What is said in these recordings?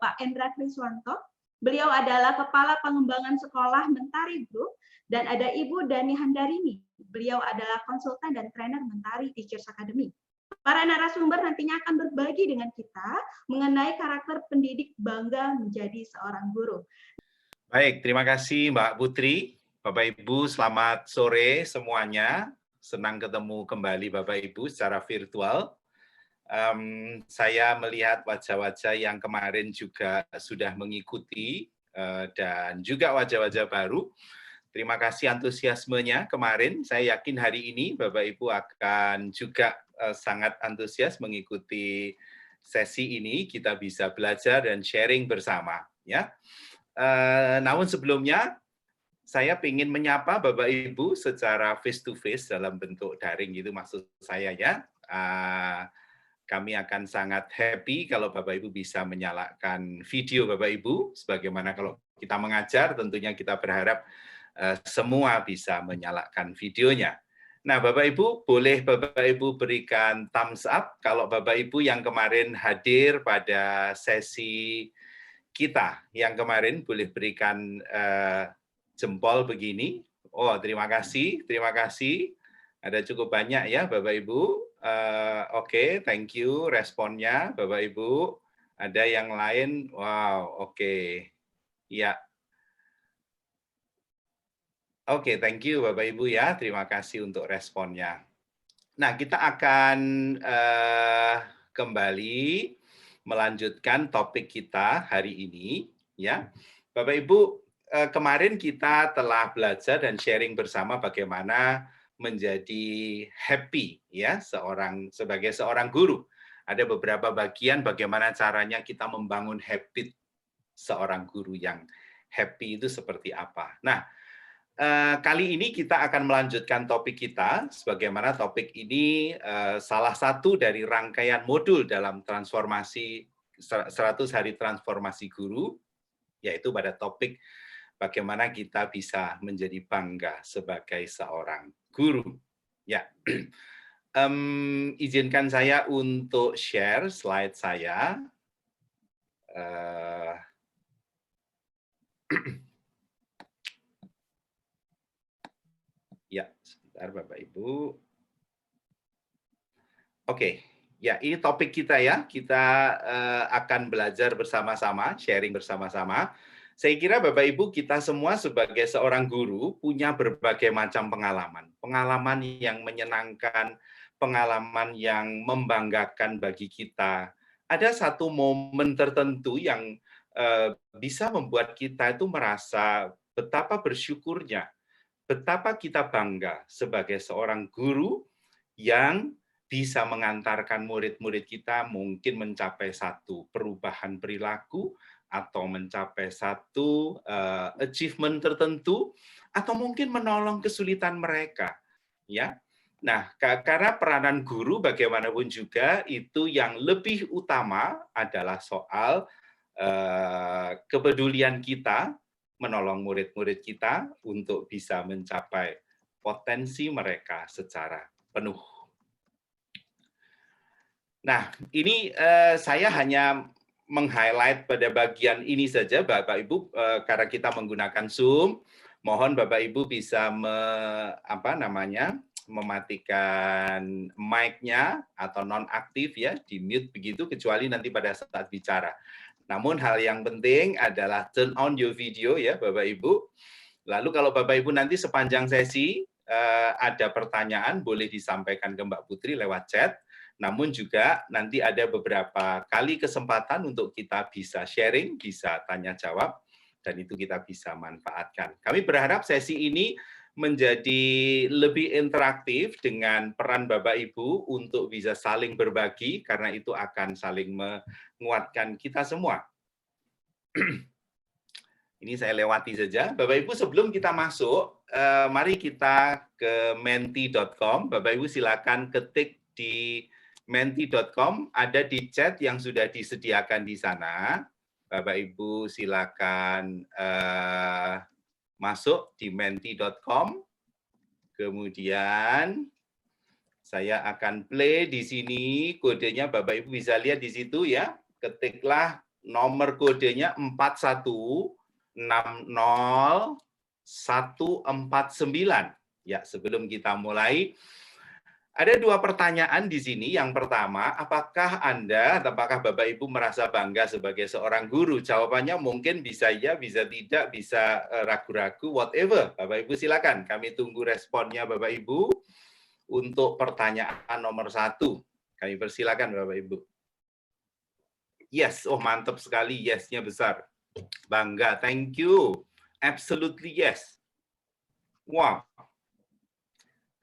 Pak Endra Kriswanto. Beliau adalah Kepala Pengembangan Sekolah Mentari Group, dan ada Ibu Dani Handarini. Beliau adalah konsultan dan trainer Mentari Teachers Academy. Para narasumber nantinya akan berbagi dengan kita mengenai karakter pendidik bangga menjadi seorang guru. Baik, terima kasih Mbak Putri. Bapak Ibu, selamat sore semuanya. Senang ketemu kembali Bapak Ibu secara virtual. Saya melihat wajah-wajah yang kemarin juga sudah mengikuti dan juga wajah-wajah baru. Terima kasih antusiasmenya kemarin. Saya yakin hari ini Bapak Ibu akan juga sangat antusias mengikuti sesi ini. Kita bisa belajar dan sharing bersama, ya. Namun sebelumnya saya ingin menyapa Bapak Ibu secara face to face dalam bentuk daring, itu maksud saya, ya. Kami akan sangat happy kalau Bapak Ibu bisa menyalakan video Bapak Ibu, sebagaimana kalau kita mengajar tentunya kita berharap semua bisa menyalakan videonya. Nah, Bapak Ibu, boleh Bapak Ibu berikan thumbs up kalau Bapak Ibu yang kemarin hadir pada sesi kita yang kemarin, boleh berikan jempol begini. Oh, terima kasih, terima kasih. Ada cukup banyak ya Bapak Ibu. Oke, thank you responnya Bapak Ibu. Ada yang lain? Wow, oke. Ya. Oke, thank you Bapak Ibu ya. Terima kasih untuk responnya. Nah, kita akan kembali melanjutkan topik kita hari ini, ya. Bapak Ibu, kemarin kita telah belajar dan sharing bersama bagaimana menjadi happy, ya, sebagai seorang guru. Ada beberapa bagian bagaimana caranya kita membangun habit seorang guru yang happy itu seperti apa. Nah, kali ini kita akan melanjutkan topik kita, sebagaimana topik ini salah satu dari rangkaian modul dalam transformasi 100 hari transformasi guru, yaitu pada topik bagaimana kita bisa menjadi bangga sebagai seorang guru. Ya, izinkan saya untuk share slide saya. Ya, sebentar Bapak Ibu. Oke, ya ini topik kita ya. Kita akan belajar bersama-sama, sharing bersama-sama. Saya kira Bapak Ibu kita semua sebagai seorang guru punya berbagai macam pengalaman. Pengalaman yang menyenangkan, pengalaman yang membanggakan bagi kita. Ada satu momen tertentu yang bisa membuat kita itu merasa betapa bersyukurnya, betapa kita bangga sebagai seorang guru yang bisa mengantarkan murid-murid kita mungkin mencapai satu perubahan perilaku atau mencapai satu achievement tertentu atau mungkin menolong kesulitan mereka, ya. Nah, karena peranan guru bagaimanapun juga itu yang lebih utama adalah soal kepedulian kita menolong murid-murid kita untuk bisa mencapai potensi mereka secara penuh. Nah, ini saya hanya meng-highlight pada bagian ini saja, Bapak Ibu, karena kita menggunakan Zoom. Mohon Bapak Ibu bisa mematikan mic-nya atau non-aktif ya, di-mute begitu, kecuali nanti pada saat bicara. Namun hal yang penting adalah turn on your video ya, Bapak Ibu. Lalu kalau Bapak Ibu nanti sepanjang sesi ada pertanyaan, boleh disampaikan ke Mbak Putri lewat chat. Namun juga nanti ada beberapa kali kesempatan untuk kita bisa sharing, bisa tanya jawab, dan itu kita bisa manfaatkan. Kami berharap sesi ini menjadi lebih interaktif dengan peran Bapak Ibu untuk bisa saling berbagi, karena itu akan saling menguatkan kita semua. Ini saya lewati saja. Bapak Ibu sebelum kita masuk, mari kita ke menti.com. Bapak Ibu silakan ketik di menti.com, ada di chat yang sudah disediakan di sana. Bapak Ibu silakan masuk di menti.com. Kemudian saya akan play di sini, kodenya Bapak Ibu bisa lihat di situ ya. Ketiklah nomor kodenya 4160149. Ya, sebelum kita mulai, ada dua pertanyaan di sini. Yang pertama, apakah Bapak Ibu merasa bangga sebagai seorang guru? Jawabannya mungkin bisa ya, bisa tidak, bisa ragu-ragu, whatever. Bapak Ibu silakan, kami tunggu responnya Bapak Ibu untuk pertanyaan nomor 1. Kami persilakan Bapak Ibu. Yes, oh mantap sekali, yes-nya besar. Bangga, thank you. Absolutely yes. Wow.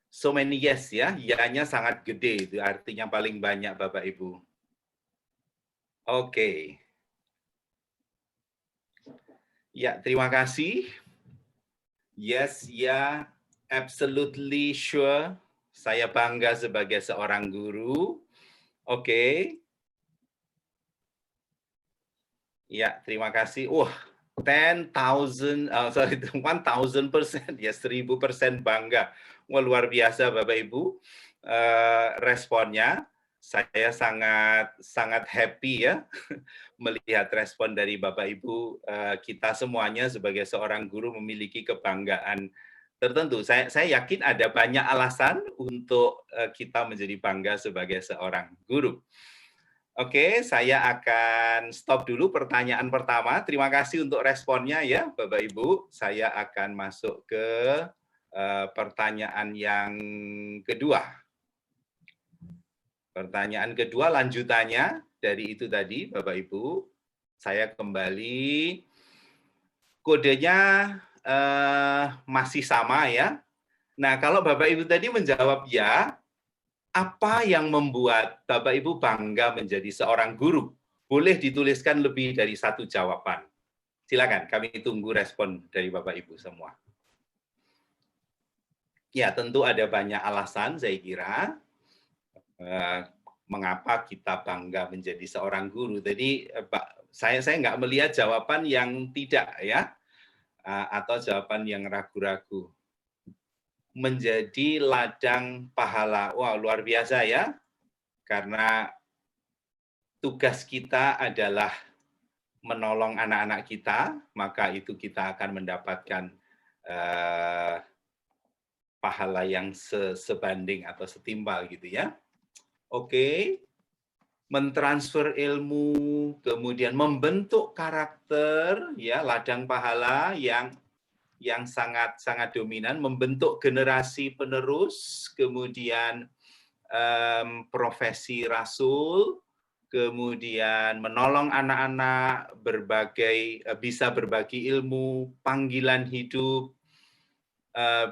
So many yes ya, ya-nya sangat gede, itu artinya paling banyak Bapak Ibu. Oke. Ya, terima kasih. Yes, ya, absolutely sure. Saya bangga sebagai seorang guru. Oke. Ya, terima kasih. Wah, 10,000, 1,000%, ya 1000% bangga. Wah, luar biasa Bapak Ibu responnya. Saya sangat happy ya melihat respon dari Bapak Ibu. Kita semuanya sebagai seorang guru memiliki kebanggaan tertentu. Saya yakin ada banyak alasan untuk kita menjadi bangga sebagai seorang guru. Oke, saya akan stop dulu pertanyaan pertama. Terima kasih untuk responnya ya, Bapak Ibu. Saya akan masuk ke pertanyaan yang kedua. Pertanyaan kedua lanjutannya dari itu tadi, Bapak Ibu. Saya kembali, kodenya masih sama ya. Nah, kalau Bapak Ibu tadi menjawab ya, apa yang membuat Bapak Ibu bangga menjadi seorang guru? Boleh dituliskan lebih dari satu jawaban. Silakan, kami tunggu respon dari Bapak Ibu semua. Ya, tentu ada banyak alasan saya kira mengapa kita bangga menjadi seorang guru. Jadi saya nggak melihat jawaban yang tidak ya, atau jawaban yang ragu-ragu. Menjadi ladang pahala. Wah, luar biasa ya. Karena tugas kita adalah menolong anak-anak kita, maka itu kita akan mendapatkan pahala yang sebanding atau setimpal gitu ya. Oke. Mentransfer ilmu, kemudian membentuk karakter ya, ladang pahala yang sangat dominan, membentuk generasi penerus, kemudian profesi rasul, kemudian menolong anak-anak bisa berbagi ilmu, panggilan hidup,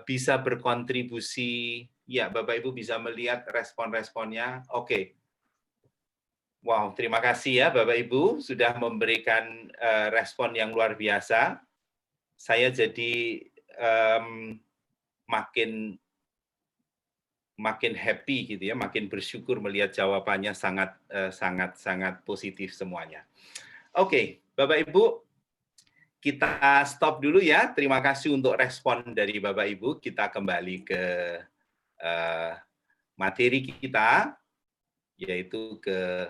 bisa berkontribusi. Ya, Bapak Ibu bisa melihat respon-responnya. Oke. Wow, terima kasih ya Bapak Ibu sudah memberikan respon yang luar biasa. Saya jadi makin happy gitu ya, makin bersyukur melihat jawabannya sangat positif semuanya. Oke, Bapak Ibu, kita stop dulu ya. Terima kasih untuk respon dari Bapak Ibu. Kita kembali ke materi kita, yaitu ke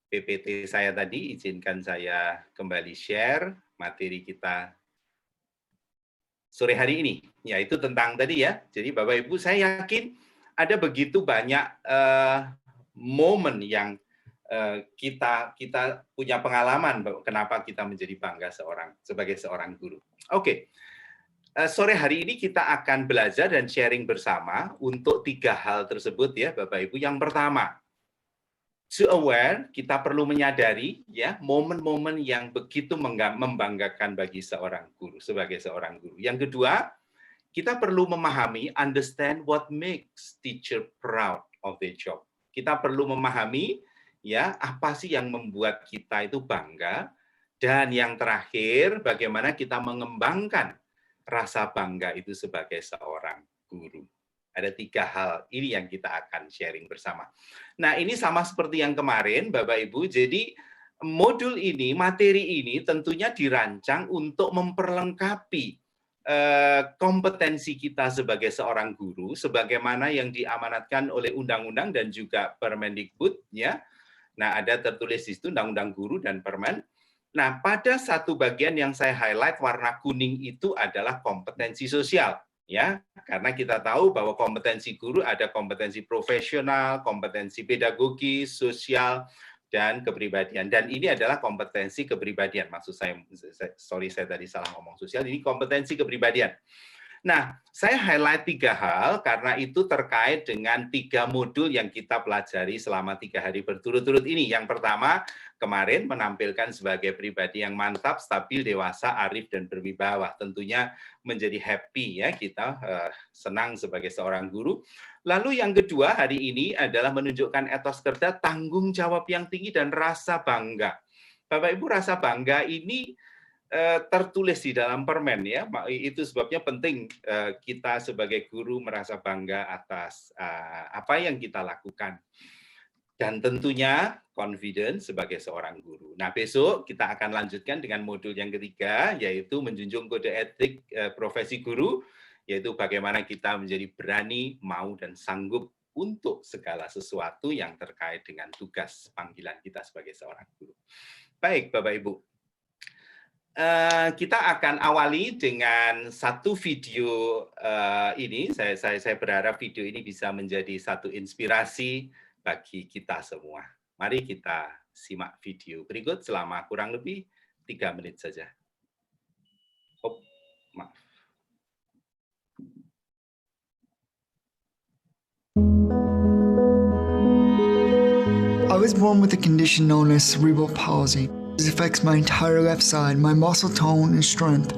PPT saya tadi. Izinkan saya kembali share materi kita sore hari ini, yaitu tentang tadi ya. Jadi Bapak Ibu, saya yakin ada begitu banyak momen yang kita punya pengalaman kenapa kita menjadi bangga sebagai seorang guru. Oke, sore hari ini kita akan belajar dan sharing bersama untuk 3 hal tersebut ya Bapak Ibu. Yang pertama, to aware, kita perlu menyadari ya momen-momen yang begitu membanggakan bagi seorang guru, sebagai seorang guru. Yang kedua, kita perlu memahami, understand what makes teacher proud of their job. Kita perlu memahami ya apa sih yang membuat kita itu bangga, dan yang terakhir bagaimana kita mengembangkan rasa bangga itu sebagai seorang guru. Ada 3 hal ini yang kita akan sharing bersama. Nah, ini sama seperti yang kemarin, Bapak Ibu. Jadi, modul ini, materi ini tentunya dirancang untuk memperlengkapi kompetensi kita sebagai seorang guru, sebagaimana yang diamanatkan oleh undang-undang dan juga Permendikbud, ya. Nah, ada tertulis di situ Undang-Undang Guru dan Permen. Nah, pada satu bagian yang saya highlight warna kuning itu adalah kompetensi sosial, ya. Karena kita tahu bahwa kompetensi guru ada kompetensi profesional, kompetensi pedagogis, sosial, dan kepribadian. Dan ini adalah kompetensi kepribadian. Maksud saya, sorry saya tadi salah ngomong sosial, ini kompetensi kepribadian. Nah, saya highlight 3 hal karena itu terkait dengan 3 modul yang kita pelajari selama 3 hari berturut-turut ini. Yang pertama, kemarin menampilkan sebagai pribadi yang mantap, stabil, dewasa, arif, dan berwibawa. Tentunya menjadi happy ya kita, senang sebagai seorang guru. Lalu yang kedua hari ini adalah menunjukkan etos kerja, tanggung jawab yang tinggi, dan rasa bangga. Bapak Ibu, rasa bangga ini tertulis di dalam permen ya, itu sebabnya penting kita sebagai guru merasa bangga atas apa yang kita lakukan, dan tentunya confident sebagai seorang guru. Nah, besok kita akan lanjutkan dengan modul yang ketiga, yaitu menjunjung kode etik profesi guru, yaitu bagaimana kita menjadi berani, mau, dan sanggup untuk segala sesuatu yang terkait dengan tugas panggilan kita sebagai seorang guru. Baik, Bapak Ibu. Kita akan awali dengan satu video ini. Saya berharap video ini bisa menjadi satu inspirasi bagi kita semua. Mari kita simak video berikut selama kurang lebih 3 menit saja. Oh, maaf. I was born with a condition known as cerebral palsy. It affects my entire left side, my muscle tone and strength.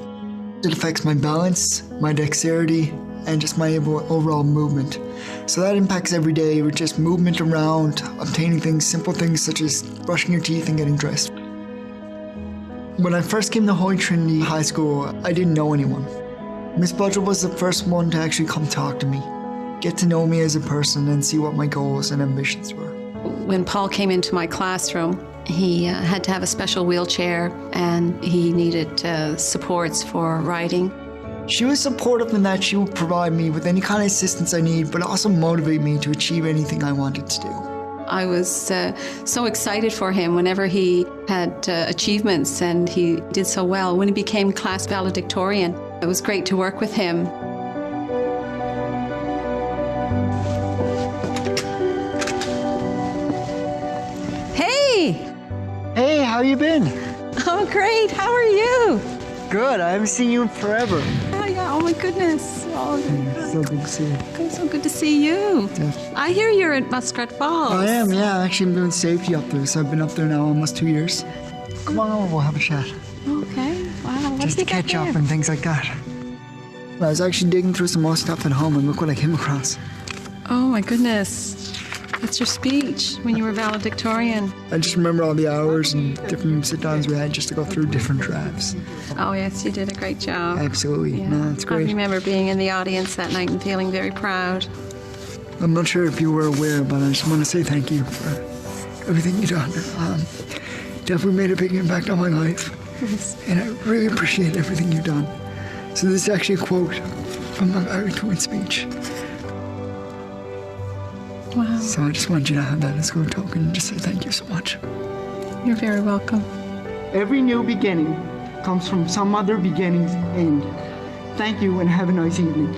It affects my balance, my dexterity, and just my overall movement. So that impacts every day with just movement around, obtaining things, simple things such as brushing your teeth and getting dressed. When I first came to Holy Trinity High School, I didn't know anyone. Miss Budgell was the first one to actually come talk to me, get to know me as a person, and see what my goals and ambitions were. When Paul came into my classroom, he had to have a special wheelchair and he needed supports for writing. She was supportive in that she would provide me with any kind of assistance I need, but also motivate me to achieve anything I wanted to do. I was so excited for him whenever he had achievements, and he did so well. When he became class valedictorian, it was great to work with him. Hey, how you been? Oh, great. How are you? Good. I haven't seen you in forever. Oh, yeah. Oh, my goodness. Oh, So good to see you. so good to see you. Yeah. I hear you're at Muskrat Falls. I am, yeah. Actually, I'm doing safety up there, so I've been up there now almost 2 years. Come on over, we'll have a chat. Okay. Wow. What's Just to catch up and things like that. I was actually digging through some more stuff at home, and look what I came across. Oh, my goodness. That's your speech when you were valedictorian. I just remember all the hours and different sit-downs we had just to go through different drafts. Oh, yes, you did a great job. Absolutely. Yeah. No, it's I great. remember being in the audience that night and feeling very proud. I'm not sure if you were aware, but I just want to say thank you for everything you've done. Definitely made a big impact on my life, and I really appreciate everything you've done. So this is actually a quote from my valedictorian speech. Wow. So I just want you to have that as a good token and just say thank you so much. You're very welcome. Every new beginning comes from some other beginning's end. Thank you and have a nice evening.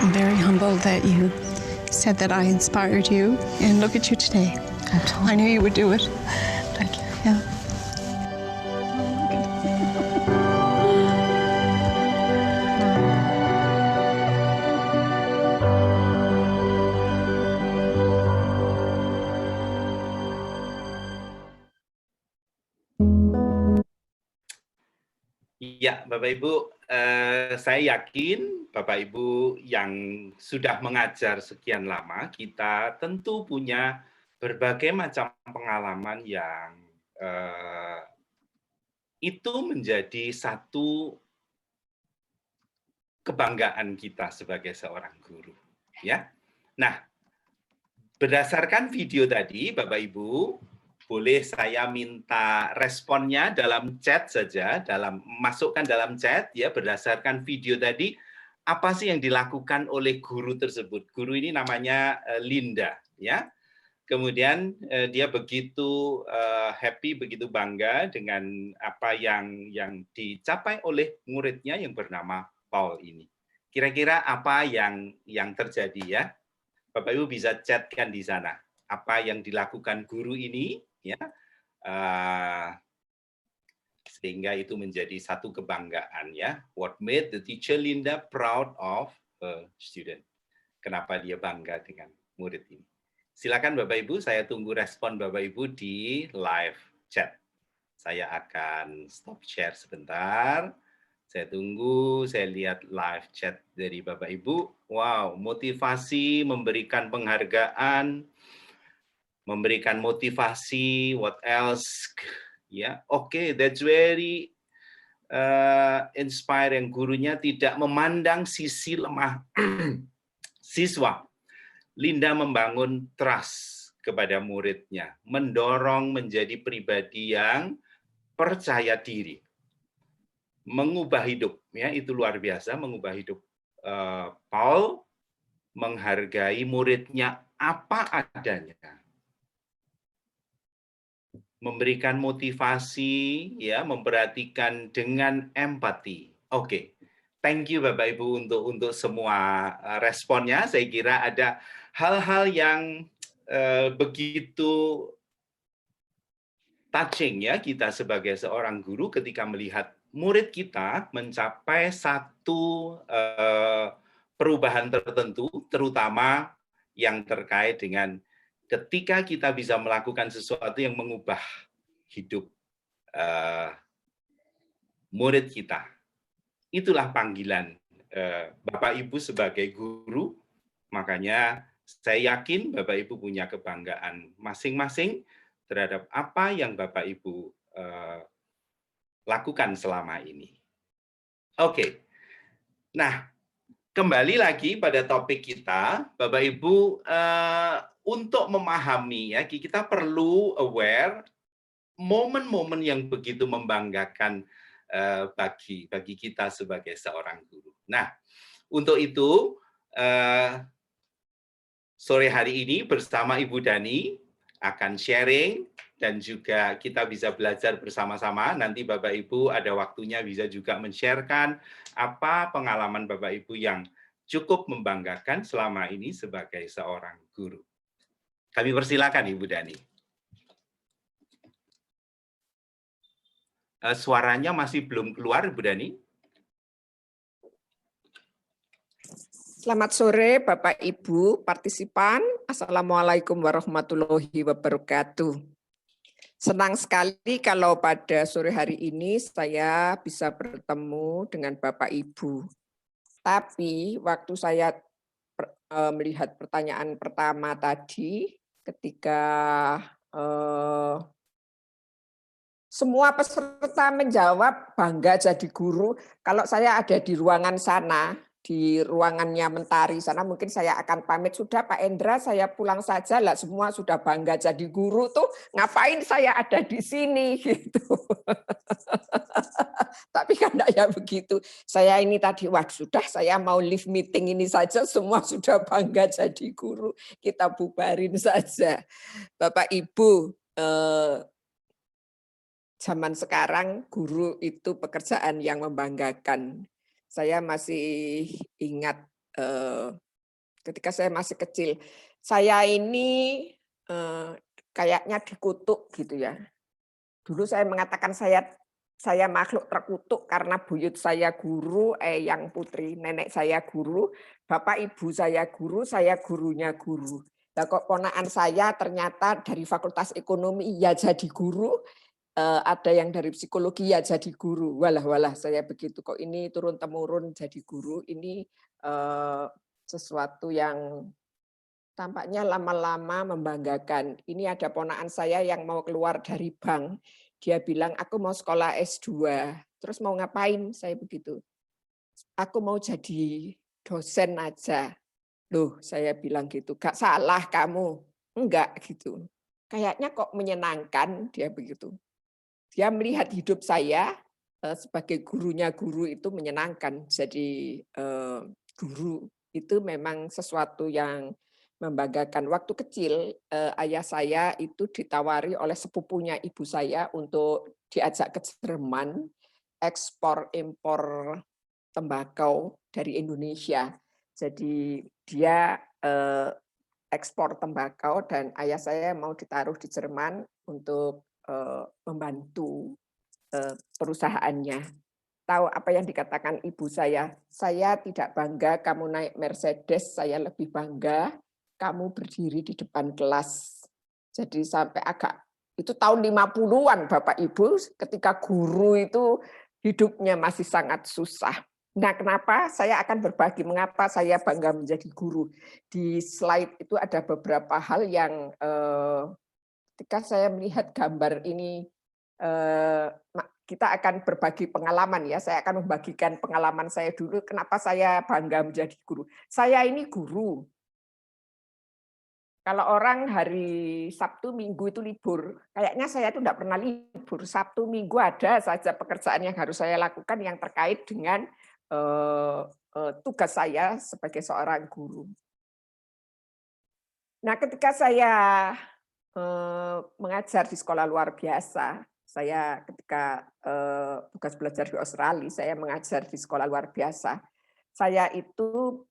I'm very humbled that you said that I inspired you, and look at you today. I knew you would do it. Thank you. Yeah. Ya, Bapak Ibu, saya yakin Bapak Ibu yang sudah mengajar sekian lama, kita tentu punya berbagai macam pengalaman yang itu menjadi satu kebanggaan kita sebagai seorang guru. Ya, nah berdasarkan video tadi, Bapak Ibu, boleh saya minta responnya dalam chat saja, masukkan dalam chat ya berdasarkan video tadi, apa sih yang dilakukan oleh guru tersebut? Guru ini namanya Linda ya. Kemudian dia begitu happy, begitu bangga dengan apa yang dicapai oleh muridnya yang bernama Paul ini. Kira-kira apa yang terjadi ya? Bapak Ibu bisa chatkan di sana apa yang dilakukan guru ini, ya, sehingga itu menjadi satu kebanggaan ya. What made the teacher Linda proud of a student? Kenapa dia bangga dengan murid ini? Silakan Bapak Ibu, saya tunggu respon Bapak Ibu di live chat. Saya akan stop share sebentar. Saya tunggu, saya lihat live chat dari Bapak Ibu. Wow, motivasi, memberikan penghargaan, memberikan motivasi, what else? Ya, oke, that's very inspiring. Gurunya tidak memandang sisi lemah siswa. Linda membangun trust kepada muridnya, mendorong menjadi pribadi yang percaya diri, mengubah hidup, ya itu luar biasa, mengubah hidup. Paul menghargai muridnya apa adanya, memberikan motivasi, ya memperhatikan dengan empati. Oke. Thank you Bapak Ibu untuk semua responnya. Saya kira ada hal-hal yang begitu touching ya kita sebagai seorang guru ketika melihat murid kita mencapai satu perubahan tertentu, terutama yang terkait dengan ketika kita bisa melakukan sesuatu yang mengubah hidup murid kita. Itulah panggilan Bapak Ibu sebagai guru, makanya saya yakin Bapak Ibu punya kebanggaan masing-masing terhadap apa yang Bapak Ibu lakukan selama ini. Oke, nah kembali lagi pada topik kita, Bapak Ibu, untuk memahami ya kita perlu aware momen-momen yang begitu membanggakan bagi kita sebagai seorang guru. Nah, untuk itu sore hari ini bersama Ibu Dani akan sharing dan juga kita bisa belajar bersama-sama. Nanti Bapak Ibu ada waktunya bisa juga men-sharekan apa pengalaman Bapak Ibu yang cukup membanggakan selama ini sebagai seorang guru. Kami persilakan Ibu Dani. Suaranya masih belum keluar, Bu Dani. Selamat sore, Bapak Ibu partisipan. Assalamualaikum warahmatullahi wabarakatuh. Senang sekali kalau pada sore hari ini saya bisa bertemu dengan Bapak Ibu. Tapi waktu saya melihat pertanyaan pertama tadi, ketika semua peserta menjawab bangga jadi guru. Kalau saya ada di ruangan sana, di ruangannya Mentari sana, mungkin saya akan pamit, sudah Pak Endra saya pulang saja lah, semua sudah bangga jadi guru tuh, ngapain saya ada di sini gitu. Tapi kan enggak ya begitu. Saya ini tadi, wah sudah saya mau leave meeting ini saja, semua sudah bangga jadi guru, kita bubarin saja. Bapak Ibu, zaman sekarang guru itu pekerjaan yang membanggakan. Saya masih ingat ketika saya masih kecil, saya ini kayaknya dikutuk gitu ya. Dulu saya mengatakan saya makhluk terkutuk karena buyut saya guru, Eyang Putri, nenek saya guru, bapak ibu saya gurunya guru. Nah, kok ponakan saya ternyata dari Fakultas Ekonomi ya jadi guru, ada yang dari psikologi ya jadi guru. Walah saya begitu kok, ini turun temurun jadi guru, ini sesuatu yang tampaknya lama-lama membanggakan. Ini ada ponakan saya yang mau keluar dari bank, dia bilang aku mau sekolah S2, terus mau ngapain? Saya begitu, aku mau jadi dosen aja. Loh, saya bilang gitu, gak salah kamu, enggak gitu. Kayaknya kok menyenangkan, dia begitu. Dia melihat hidup saya sebagai gurunya guru itu menyenangkan. Jadi guru itu memang sesuatu yang membanggakan. Waktu kecil ayah saya itu ditawari oleh sepupunya ibu saya untuk diajak ke Jerman ekspor impor tembakau dari Indonesia. Jadi dia ekspor tembakau dan ayah saya mau ditaruh di Jerman untuk membantu perusahaannya. Tahu apa yang dikatakan ibu saya tidak bangga kamu naik Mercedes, saya lebih bangga kamu berdiri di depan kelas. Jadi sampai itu tahun 50-an Bapak Ibu, ketika guru itu hidupnya masih sangat susah. Nah, kenapa saya akan berbagi mengapa saya bangga menjadi guru. Di slide itu ada beberapa hal yang ketika saya melihat gambar ini, kita akan berbagi pengalaman ya. Saya akan membagikan pengalaman saya dulu. Kenapa saya bangga menjadi guru? Saya ini guru. Kalau orang hari Sabtu Minggu itu libur, kayaknya saya itu tidak pernah libur. Sabtu Minggu ada saja pekerjaan yang harus saya lakukan yang terkait dengan tugas saya sebagai seorang guru. Nah, ketika saya mengajar di sekolah luar biasa, saya ketika tugas belajar di Australia, saya mengajar di sekolah luar biasa. Saya itu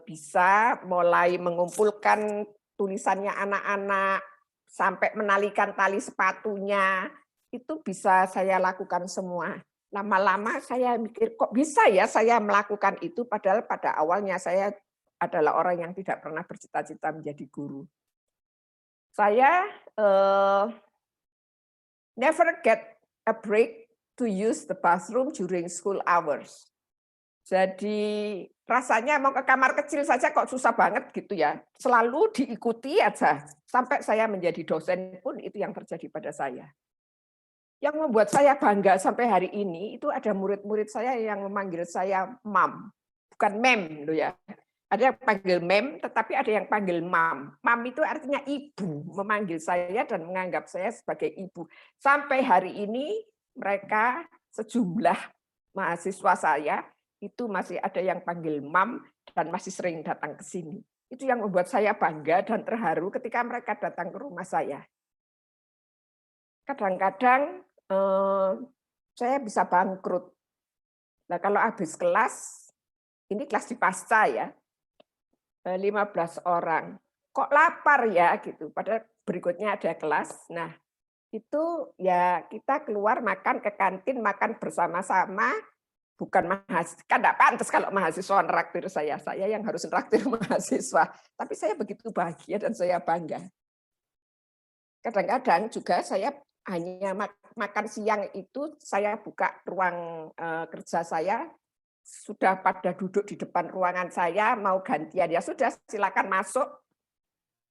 bisa mulai mengumpulkan tulisannya anak-anak sampai menalikan tali sepatunya, itu bisa saya lakukan semua. Lama-lama saya mikir, kok bisa ya saya melakukan itu, padahal pada awalnya saya adalah orang yang tidak pernah bercita-cita menjadi guru. Saya never get a break to use the bathroom during school hours. Jadi rasanya mau ke kamar kecil saja kok susah banget gitu ya. Selalu diikuti aja. Sampai saya menjadi dosen pun itu yang terjadi pada saya. Yang membuat saya bangga sampai hari ini itu ada murid-murid saya yang memanggil saya mam. Bukan mem loh ya. Ada yang panggil mem, tetapi ada yang panggil mam. Mam itu artinya ibu, memanggil saya dan menganggap saya sebagai ibu. Sampai hari ini mereka sejumlah mahasiswa saya itu masih ada yang panggil mam dan masih sering datang ke sini. Itu yang membuat saya bangga dan terharu ketika mereka datang ke rumah saya. Kadang-kadang saya bisa bangkrut. Nah, kalau habis kelas, ini kelas di pasca ya, 15 orang. Kok lapar ya gitu. Padahal berikutnya ada kelas. Nah, itu ya kita keluar makan ke kantin, makan bersama-sama. Bukan mahasiswa, kan enggak pantas kalau mahasiswa neraktir saya yang harus neraktir mahasiswa. Tapi saya begitu bahagia dan saya bangga. Kadang-kadang juga saya hanya makan siang itu saya buka ruang kerja saya, sudah pada duduk di depan ruangan saya, mau gantian, ya sudah silakan masuk.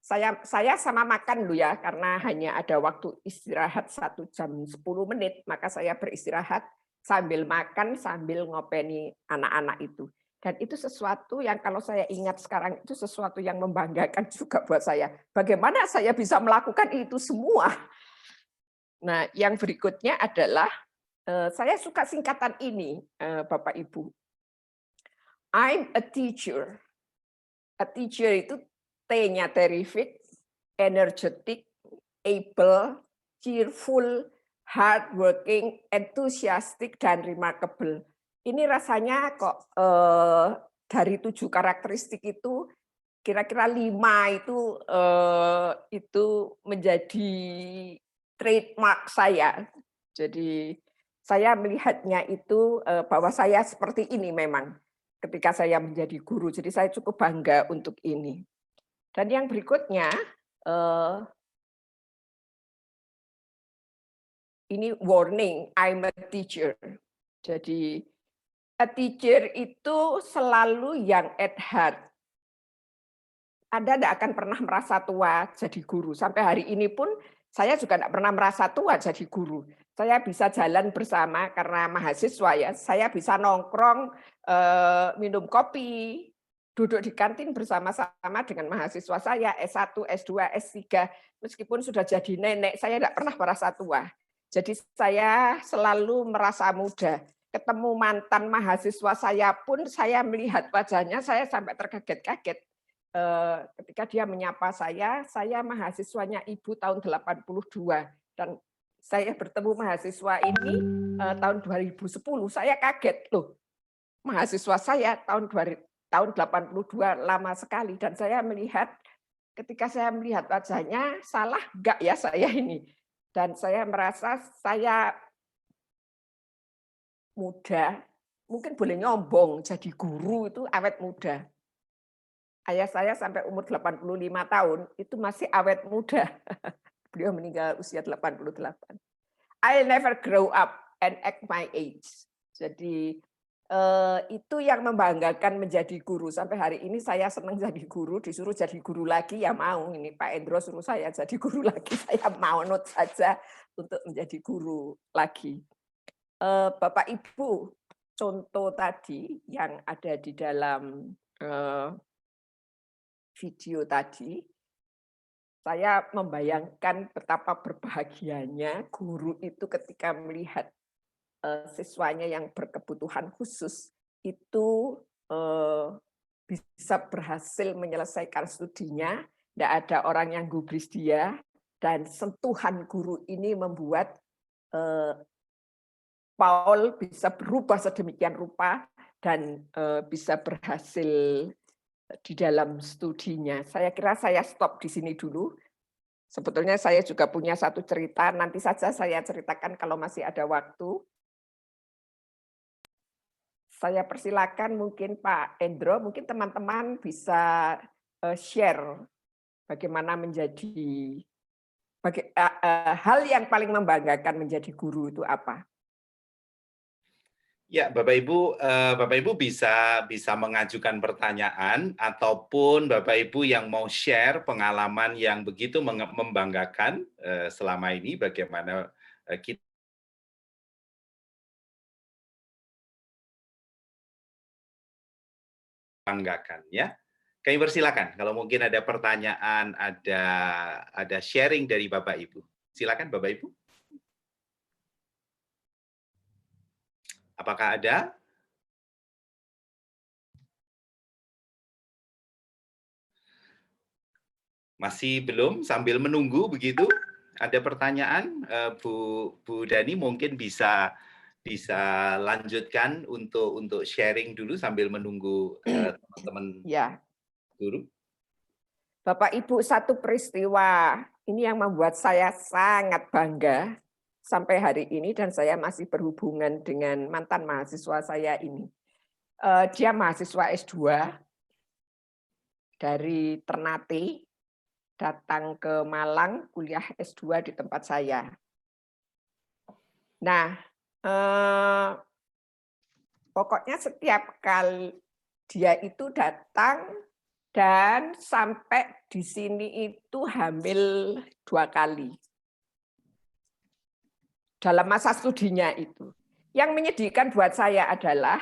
Saya sama makan dulu ya, karena hanya ada waktu istirahat 1 jam 10 menit, maka saya beristirahat sambil makan, sambil ngopeni anak-anak itu. Dan itu sesuatu yang kalau saya ingat sekarang, itu sesuatu yang membanggakan juga buat saya. Bagaimana saya bisa melakukan itu semua? Nah, yang berikutnya adalah, saya suka singkatan ini, Bapak Ibu. I'm a teacher. A teacher itu T-nya terrific, energetic, able, cheerful, hardworking, enthusiastic, dan remarkable. Ini rasanya kok dari 7 karakteristik itu kira-kira 5 itu menjadi trademark saya. Jadi saya melihatnya itu bahwa saya seperti ini memang ketika saya menjadi guru. Jadi saya cukup bangga untuk ini. Dan yang berikutnya, ini warning, I'm a teacher. Jadi a teacher itu selalu young at heart. Anda tidak akan pernah merasa tua jadi guru. Sampai hari ini pun saya juga tidak pernah merasa tua jadi guru. Saya bisa jalan bersama karena mahasiswa ya. Saya bisa nongkrong, minum kopi, duduk di kantin bersama-sama dengan mahasiswa saya S1, S2, S3. Meskipun sudah jadi nenek, saya tidak pernah merasa tua. Jadi saya selalu merasa muda. Ketemu mantan mahasiswa saya pun saya melihat wajahnya, saya sampai terkaget-kaget. ketika dia menyapa saya mahasiswanya Ibu tahun 82 dan saya bertemu mahasiswa ini tahun 2010. Saya kaget loh, mahasiswa saya tahun 82 lama sekali, dan saya melihat ketika saya melihat wajahnya, salah enggak ya saya ini, dan saya merasa saya muda, mungkin boleh nyombong jadi guru itu awet muda. Ayah saya sampai umur 85 tahun, itu masih awet muda. Beliau meninggal usia 88. I'll never grow up and act my age. Jadi itu yang membanggakan menjadi guru. Sampai hari ini saya senang jadi guru, disuruh jadi guru lagi ya mau. Ini Pak Endro suruh saya jadi guru lagi, saya mau nut saja untuk menjadi guru lagi. Bapak Ibu, contoh tadi yang ada di dalam video tadi, saya membayangkan betapa berbahagianya guru itu ketika melihat siswanya yang berkebutuhan khusus itu bisa berhasil menyelesaikan studinya, tidak ada orang yang gubris dia, dan sentuhan guru ini membuat Paul bisa berubah sedemikian rupa dan bisa berhasil di dalam studinya. Saya kira saya stop di sini dulu. Sebetulnya saya juga punya satu cerita, nanti saja saya ceritakan kalau masih ada waktu. Saya persilakan mungkin Pak Endro, mungkin teman-teman bisa share bagaimana menjadi hal yang paling membanggakan menjadi guru itu apa? Ya, Bapak Ibu bisa mengajukan pertanyaan, ataupun Bapak Ibu yang mau share pengalaman yang begitu membanggakan selama ini, bagaimana kita banggakan, ya. Kami persilakan kalau mungkin ada pertanyaan, ada sharing dari Bapak Ibu. Silakan Bapak Ibu. Apakah ada? Masih belum, sambil menunggu begitu. Ada pertanyaan, Bu Dani mungkin bisa lanjutkan untuk sharing dulu sambil menunggu teman-teman guru. Bapak Ibu, satu peristiwa ini yang membuat saya sangat bangga sampai hari ini, dan saya masih berhubungan dengan mantan mahasiswa saya ini. Dia mahasiswa S2 dari Ternate, datang ke Malang, kuliah S2 di tempat saya. Nah, pokoknya setiap kali dia itu datang, dan sampai di sini itu hamil 2 kali. Dalam masa studinya itu. Yang menyedihkan buat saya adalah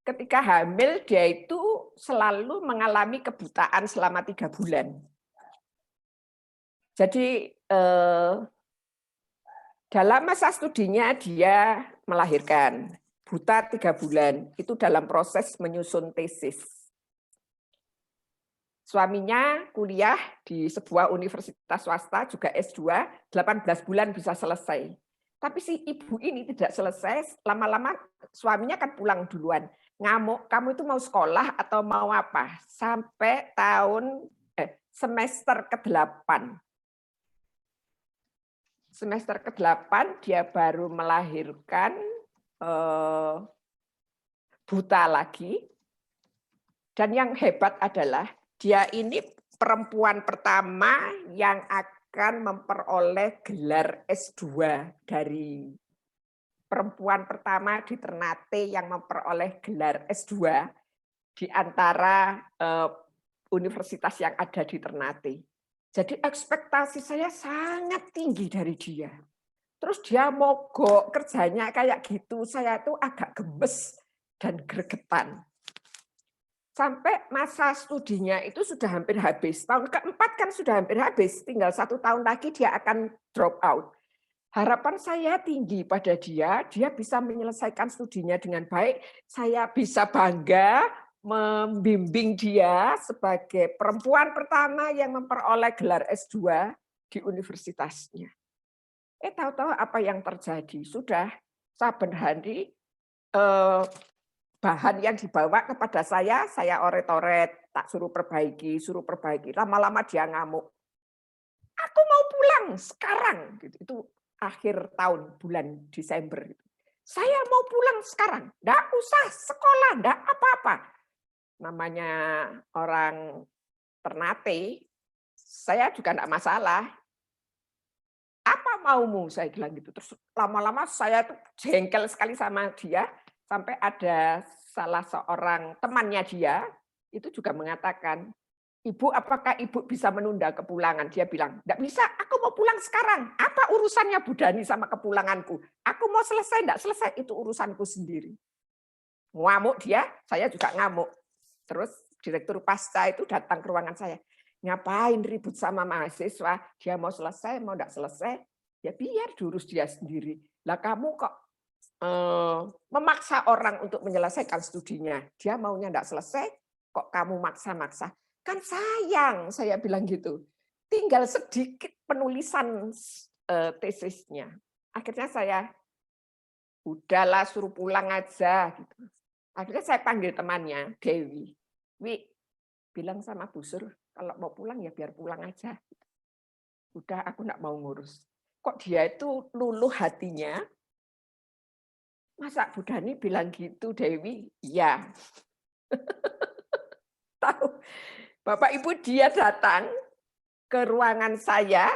ketika hamil dia itu selalu mengalami kebutaan selama 3 bulan. Jadi dalam masa studinya dia melahirkan, buta 3 bulan, itu dalam proses menyusun tesis. Suaminya kuliah di sebuah universitas swasta, juga S2, 18 bulan bisa selesai. Tapi si ibu ini tidak selesai, lama-lama suaminya kan pulang duluan. Ngamuk, kamu itu mau sekolah atau mau apa? Sampai semester ke-8. Semester ke-8 dia baru melahirkan buta lagi. Dan yang hebat adalah dia ini perempuan pertama yang akan memperoleh gelar S2, dari perempuan pertama di Ternate yang memperoleh gelar S2 di antara universitas yang ada di Ternate. Jadi ekspektasi saya sangat tinggi dari dia. Terus dia mogok kerjanya kayak gitu, saya tuh agak gemes dan gregetan. Sampai masa studinya itu sudah hampir habis. Tahun ke-4 kan sudah hampir habis, tinggal 1 tahun lagi dia akan drop out. Harapan saya tinggi pada dia bisa menyelesaikan studinya dengan baik. Saya bisa bangga membimbing dia sebagai perempuan pertama yang memperoleh gelar S2 di universitasnya. Tahu-tahu apa yang terjadi? Sudah saben hari bahan yang dibawa kepada saya oret-oret, tak suruh perbaiki. Lama-lama dia ngamuk. Aku mau pulang sekarang. Itu akhir tahun, bulan Desember. Saya mau pulang sekarang. Nggak usah sekolah, nggak apa-apa. Namanya orang Ternate, saya juga nggak masalah. Apa maumu? Saya bilang gitu. Terus lama-lama saya tuh jengkel sekali sama dia, sampai ada salah seorang temannya dia, itu juga mengatakan, Ibu, apakah Ibu bisa menunda kepulangan? Dia bilang, nggak bisa, aku mau pulang sekarang. Apa urusannya Bu Dani sama kepulanganku? Aku mau selesai, nggak selesai, itu urusanku sendiri. Ngamuk dia, saya juga ngamuk. Terus direktur pasca itu datang ke ruangan saya. Ngapain ribut sama mahasiswa? Dia mau selesai, mau nggak selesai, ya biar diurus dia sendiri. Lah kamu kok memaksa orang untuk menyelesaikan studinya? Dia maunya nggak selesai, kok kamu maksa-maksa? Kan sayang, saya bilang gitu. Tinggal sedikit penulisan tesisnya. Akhirnya saya, udahlah suruh pulang aja. Gitu. Akhirnya saya panggil temannya, Dewi. Wi, bilang sama Bu Sur, kalau mau pulang ya biar pulang aja. Udah, aku nggak mau ngurus. Kok dia itu luluh hatinya? Masa Bu Dani bilang gitu, Dewi? Iya. Tahu, Bapak Ibu, dia datang ke ruangan saya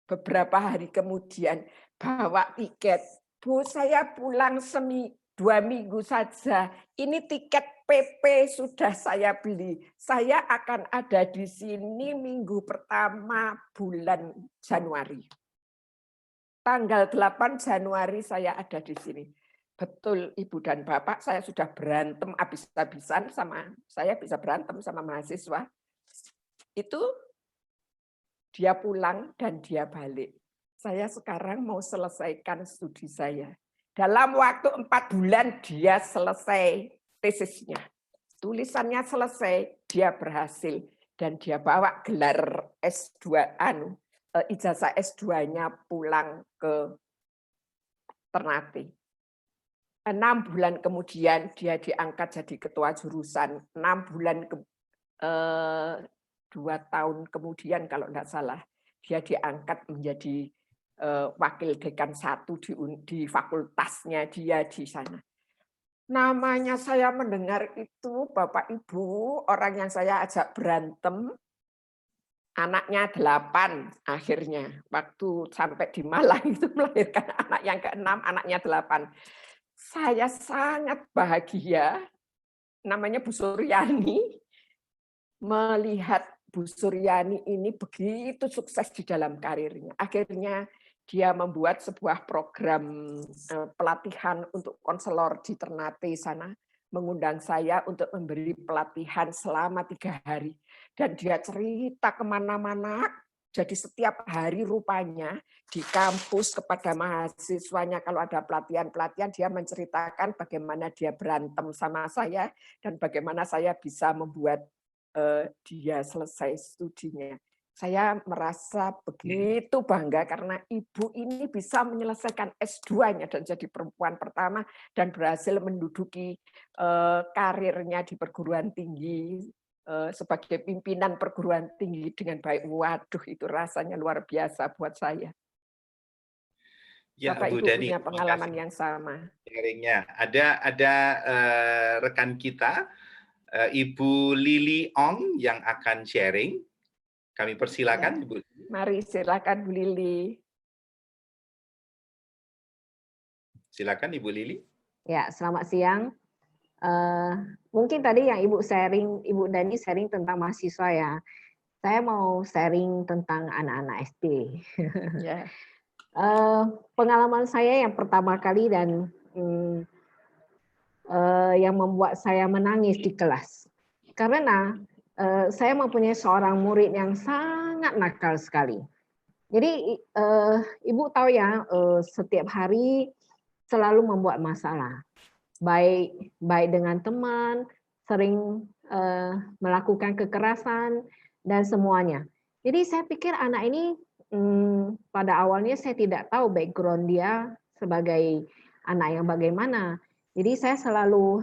beberapa hari kemudian, bawa tiket. Bu, saya pulang 2 minggu saja. Ini tiket PP sudah saya beli. Saya akan ada di sini minggu pertama bulan Januari. Tanggal 8 Januari saya ada di sini. Betul, Ibu dan Bapak, saya sudah berantem habis-habisan saya bisa berantem sama mahasiswa. Itu dia pulang dan dia balik. Saya sekarang mau selesaikan studi saya. Dalam waktu 4 bulan dia selesai tesisnya. Tulisannya selesai, dia berhasil. Dan dia bawa gelar S2, ijazah S2-nya pulang ke Ternate. 6 bulan kemudian dia diangkat jadi ketua jurusan. 6 bulan 2 tahun kemudian kalau tidak salah, dia diangkat menjadi wakil dekan 1 di fakultasnya dia di sana. Namanya saya mendengar itu, Bapak Ibu, orang yang saya ajak berantem, anaknya 8 akhirnya. Waktu sampai di Malang itu melahirkan anak yang ke-6, anaknya 8. Saya sangat bahagia, namanya Bu Suryani, melihat Bu Suryani ini begitu sukses di dalam karirnya. Akhirnya dia membuat sebuah program pelatihan untuk konselor di Ternate sana, mengundang saya untuk memberi pelatihan selama 3 hari. Dan dia cerita kemana-mana, jadi setiap hari rupanya di kampus kepada mahasiswanya kalau ada pelatihan-pelatihan, dia menceritakan bagaimana dia berantem sama saya dan bagaimana saya bisa membuat dia selesai studinya. Saya merasa begitu bangga karena ibu ini bisa menyelesaikan S2-nya dan jadi perempuan pertama dan berhasil menduduki karirnya di perguruan tinggi sebagai pimpinan perguruan tinggi dengan baik. Waduh, itu rasanya luar biasa buat saya. Ya, Bapak Bu Ibu Dani, punya pengalaman yang sama. Sharingnya. Ada rekan kita, Ibu Lili Ong yang akan sharing. Kami persilakan, Ya. Ibu. Mari silakan Bu Lili. Silakan Ibu Lili. Ya, selamat siang. Mungkin tadi yang Ibu Dani sharing tentang mahasiswa ya. Saya mau sharing tentang anak-anak SD. Ya. Pengalaman saya yang pertama kali dan yang membuat saya menangis di kelas. Karena saya mempunyai seorang murid yang sangat nakal sekali. Jadi Ibu tahu ya, setiap hari selalu membuat masalah. Baik dengan teman, sering melakukan kekerasan dan semuanya. Jadi saya pikir anak ini pada awalnya saya tidak tahu background dia sebagai anak yang bagaimana. Jadi saya selalu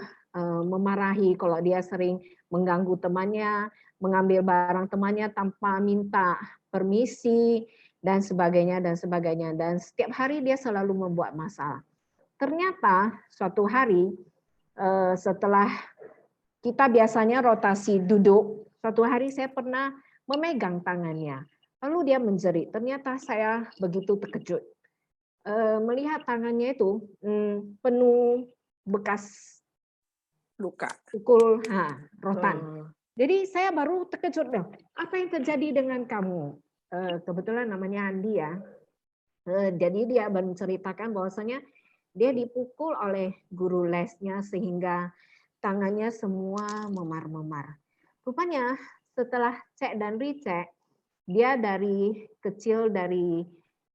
memarahi kalau dia sering mengganggu temannya, mengambil barang temannya tanpa minta permisi dan sebagainya dan sebagainya. Dan setiap hari dia selalu membuat masalah. Ternyata suatu hari setelah kita biasanya rotasi duduk, suatu hari saya pernah memegang tangannya. Lalu dia menjerit. Ternyata saya begitu terkejut. Melihat tangannya itu penuh bekas luka, pukul rotan. Jadi saya baru terkejut. Apa yang terjadi dengan kamu? Kebetulan namanya Andi ya. Jadi dia menceritakan bahwasanya dia dipukul oleh guru lesnya sehingga tangannya semua memar-memar. Rupanya setelah cek dan recheck, dia dari kecil, dari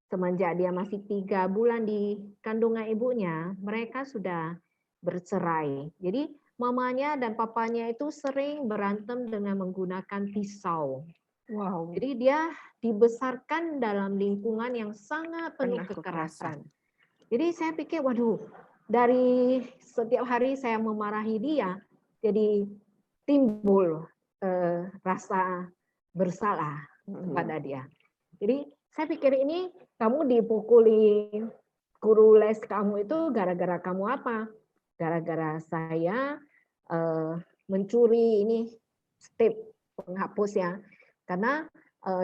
semenjak dia masih 3 bulan di kandungan ibunya, mereka sudah bercerai. Jadi mamanya dan papanya itu sering berantem dengan menggunakan pisau. Wow. Jadi dia dibesarkan dalam lingkungan yang sangat penuh kekerasan. Jadi saya pikir, waduh, dari setiap hari saya memarahi dia, jadi timbul rasa bersalah kepada dia. Jadi saya pikir ini kamu dipukuli guru les kamu itu gara-gara kamu apa? Gara-gara saya mencuri ini step penghapus ya. Karena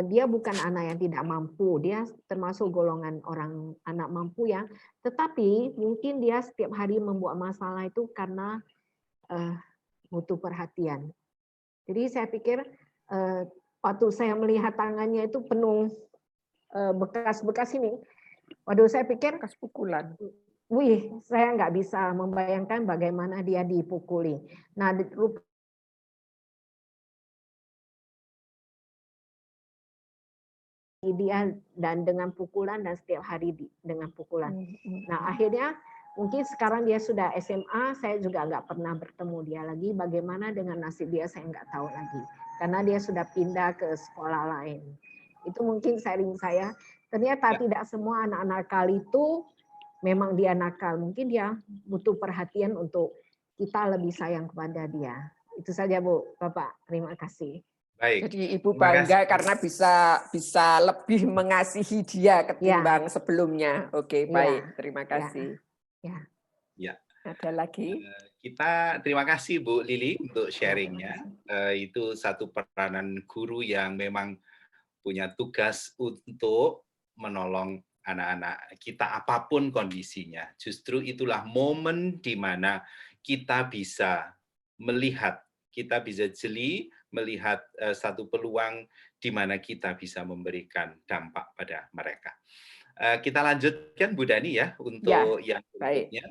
dia bukan anak yang tidak mampu, dia termasuk golongan orang anak mampu ya. Tetapi mungkin dia setiap hari membuat masalah itu karena butuh perhatian. Jadi saya pikir waktu saya melihat tangannya itu penuh bekas-bekas ini, waduh saya pikir bekas pukulan. Wih, saya nggak bisa membayangkan bagaimana dia dipukuli. Nah, dia dan dengan pukulan dan setiap hari dengan pukulan. Nah, akhirnya mungkin sekarang dia sudah SMA, saya juga nggak pernah bertemu dia lagi. Bagaimana dengan nasib dia, saya nggak tahu lagi. Karena dia sudah pindah ke sekolah lain. Itu mungkin sharing saya. Ternyata tidak semua anak-anak nakal itu memang dia nakal. Mungkin dia butuh perhatian untuk kita lebih sayang kepada dia. Itu saja Bu, Bapak. Terima kasih. Baik. Jadi Ibu bangga karena bisa lebih mengasihi dia ketimbang sebelumnya. Oke, baik. Terima kasih. Ya. Ada lagi? Kita terima kasih Bu Lili untuk sharingnya. Itu satu peranan guru yang memang punya tugas untuk menolong anak-anak kita apapun kondisinya. Justru itulah momen di mana kita bisa melihat, kita bisa jeli melihat satu peluang di mana kita bisa memberikan dampak pada mereka. Kita lanjutkan Bu Dani ya untuk yang berikutnya.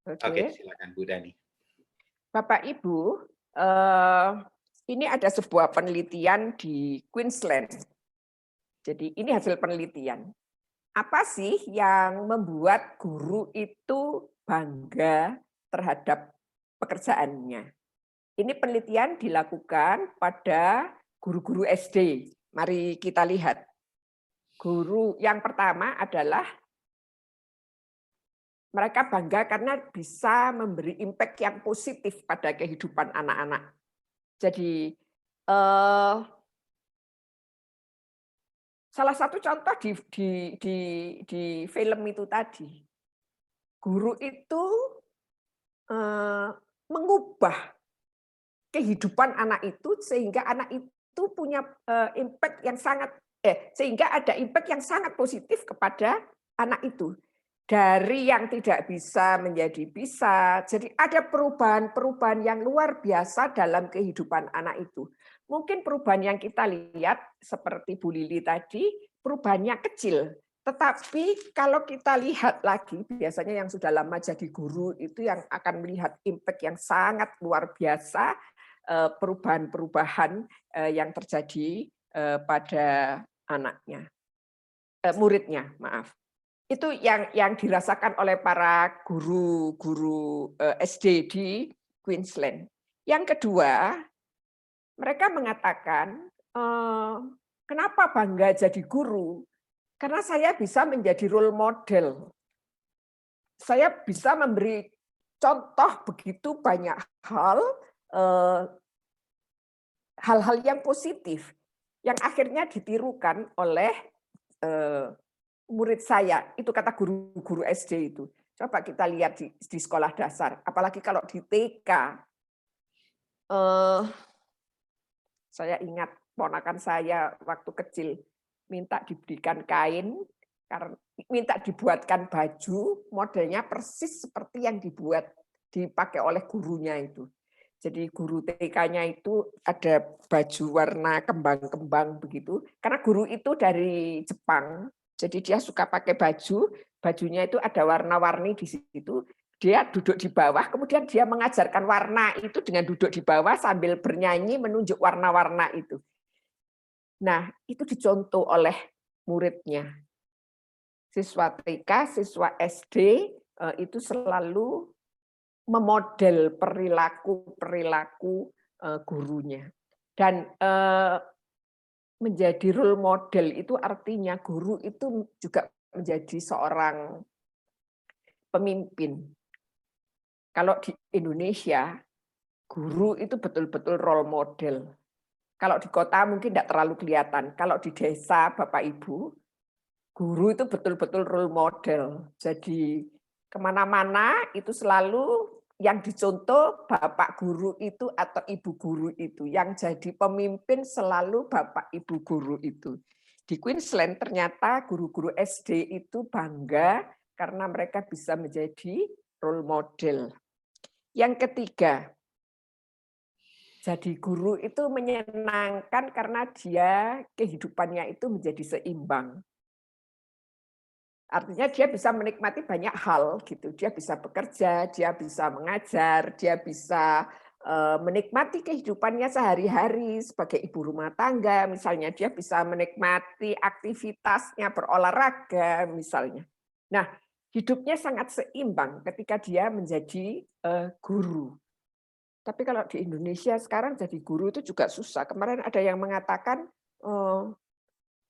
Oke, silakan Bu Dani. Bapak Ibu, ini ada sebuah penelitian di Queensland. Jadi ini hasil penelitian. Apa sih yang membuat guru itu bangga terhadap pekerjaannya? Ini penelitian dilakukan pada guru-guru SD. Mari kita lihat. Guru yang pertama adalah mereka bangga karena bisa memberi impact yang positif pada kehidupan anak-anak. Jadi salah satu contoh di film itu tadi, guru itu mengubah kehidupan anak itu sehingga anak itu punya impact yang sangat sehingga ada impact yang sangat positif kepada anak itu. Dari yang tidak bisa menjadi bisa. Jadi ada perubahan-perubahan yang luar biasa dalam kehidupan anak itu. Mungkin perubahan yang kita lihat seperti Bu Lili tadi, perubahannya kecil. Tetapi kalau kita lihat lagi, biasanya yang sudah lama jadi guru itu yang akan melihat impact yang sangat luar biasa, perubahan-perubahan yang terjadi pada anaknya, muridnya, maaf. Itu yang dirasakan oleh para guru-guru SD di Queensland. Yang kedua, mereka mengatakan, kenapa bangga jadi guru? Karena saya bisa menjadi role model. Saya bisa memberi contoh begitu banyak hal-hal yang positif yang akhirnya ditirukan oleh murid saya. Itu kata guru-guru SD itu. Coba kita lihat di sekolah dasar, apalagi kalau di TK. Saya ingat ponakan saya waktu kecil minta diberikan kain, karena minta dibuatkan baju, modelnya persis seperti yang dipakai oleh gurunya itu. Jadi guru TK-nya itu ada baju warna kembang-kembang begitu. Karena guru itu dari Jepang, jadi dia suka pakai baju, bajunya itu ada warna-warni di situ. Dia duduk di bawah, kemudian dia mengajarkan warna itu dengan duduk di bawah sambil bernyanyi menunjuk warna-warna itu. Nah, itu dicontoh oleh muridnya. Siswa TK, siswa SD itu selalu memodel perilaku gurunya. Dan menjadi role model itu artinya guru itu juga menjadi seorang pemimpin. Kalau di Indonesia, guru itu betul-betul role model. Kalau di kota mungkin tidak terlalu kelihatan. Kalau di desa, Bapak Ibu, guru itu betul-betul role model. Jadi kemana-mana itu selalu yang dicontoh Bapak guru itu atau Ibu guru itu. Yang jadi pemimpin selalu Bapak Ibu guru itu. Di Queensland ternyata guru-guru SD itu bangga karena mereka bisa menjadi role model. Yang ketiga, jadi guru itu menyenangkan karena dia kehidupannya itu menjadi seimbang. Artinya dia bisa menikmati banyak hal gitu. Dia bisa bekerja, dia bisa mengajar, dia bisa menikmati kehidupannya sehari-hari sebagai ibu rumah tangga. Misalnya dia bisa menikmati aktivitasnya berolahraga misalnya. Nah, hidupnya sangat seimbang ketika dia menjadi guru. Tapi kalau di Indonesia sekarang jadi guru itu juga susah. Kemarin ada yang mengatakan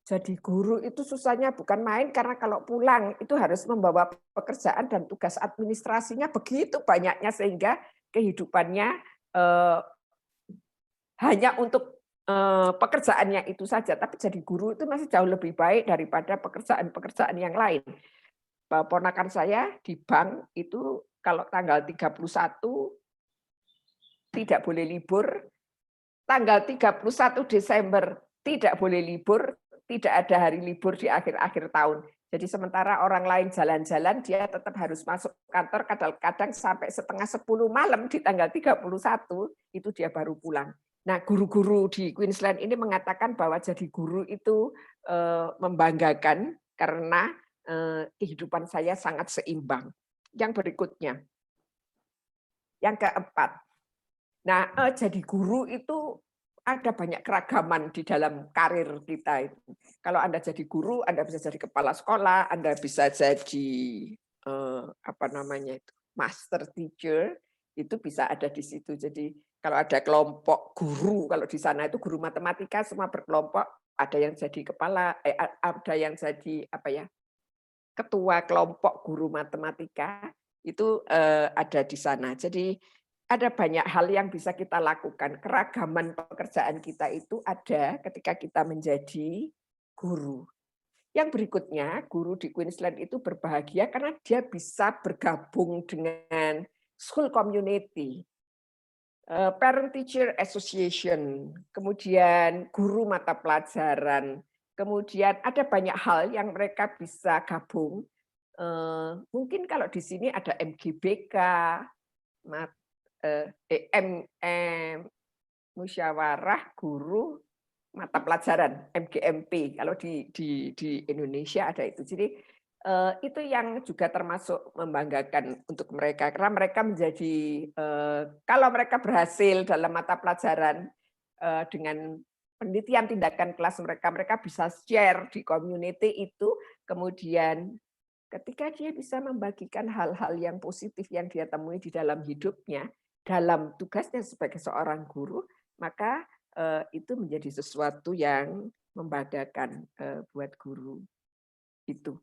jadi guru itu susahnya bukan main karena kalau pulang itu harus membawa pekerjaan dan tugas administrasinya begitu banyaknya sehingga kehidupannya hanya untuk pekerjaannya itu saja. Tapi jadi guru itu masih jauh lebih baik daripada pekerjaan-pekerjaan yang lain. Ponakan saya di bank itu kalau tanggal 31 tidak boleh libur, tanggal 31 Desember tidak boleh libur, tidak ada hari libur di akhir-akhir tahun. Jadi sementara orang lain jalan-jalan, dia tetap harus masuk kantor kadang-kadang sampai setengah 10 malam di tanggal 31, itu dia baru pulang. Nah, guru-guru di Queensland ini mengatakan bahwa jadi guru itu membanggakan karena kehidupan saya sangat seimbang. Yang berikutnya, yang keempat. Nah, jadi guru itu ada banyak keragaman di dalam karir kita itu. Kalau Anda jadi guru, Anda bisa jadi kepala sekolah, Anda bisa jadi master teacher, itu bisa ada di situ. Jadi kalau ada kelompok guru, kalau di sana itu guru matematika semua berkelompok, ada yang jadi kepala, ada yang jadi ketua kelompok guru matematika, itu ada di sana. Jadi ada banyak hal yang bisa kita lakukan. Keragaman pekerjaan kita itu ada ketika kita menjadi guru. Yang berikutnya, guru di Queensland itu berbahagia karena dia bisa bergabung dengan school community, parent teacher association, kemudian guru mata pelajaran, kemudian ada banyak hal yang mereka bisa gabung. Mungkin kalau di sini ada MGBK, musyawarah guru mata pelajaran MGMP, kalau di Indonesia ada itu. Jadi itu yang juga termasuk membanggakan untuk mereka karena mereka menjadi kalau mereka berhasil dalam mata pelajaran dengan penelitian tindakan kelas mereka bisa share di community itu, kemudian ketika dia bisa membagikan hal-hal yang positif yang dia temui di dalam hidupnya, dalam tugasnya sebagai seorang guru, maka itu menjadi sesuatu yang membanggakan buat guru itu.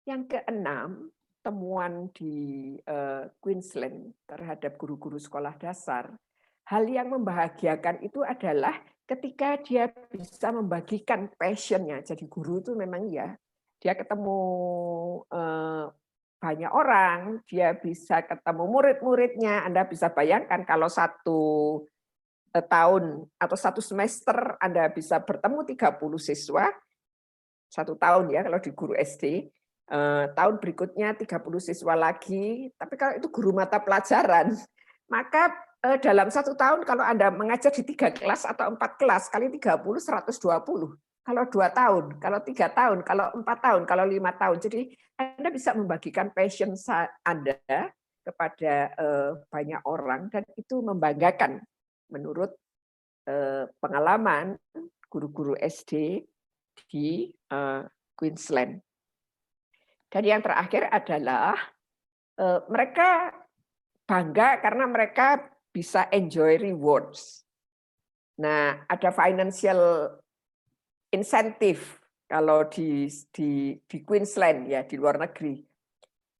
Yang keenam, temuan di Queensland terhadap guru-guru sekolah dasar, hal yang membahagiakan itu adalah ketika dia bisa membagikan passion-nya. Jadi guru itu memang ya, dia ketemu banyak orang, dia bisa ketemu murid-muridnya. Anda bisa bayangkan kalau satu tahun atau satu semester Anda bisa bertemu 30 siswa, satu tahun ya kalau di guru SD, tahun berikutnya 30 siswa lagi, tapi kalau itu guru mata pelajaran, maka dalam satu tahun kalau Anda mengajar di 3 kelas atau 4 kelas, kali 30, 120. Kalau 2 tahun, kalau 3 tahun, kalau 4 tahun, kalau 5 tahun. Jadi Anda bisa membagikan passion Anda kepada banyak orang, dan itu membanggakan menurut pengalaman guru-guru SD di Queensland. Dan yang terakhir adalah mereka bangga karena mereka bisa enjoy rewards. Nah, ada financial incentive kalau di Queensland ya, di luar negeri.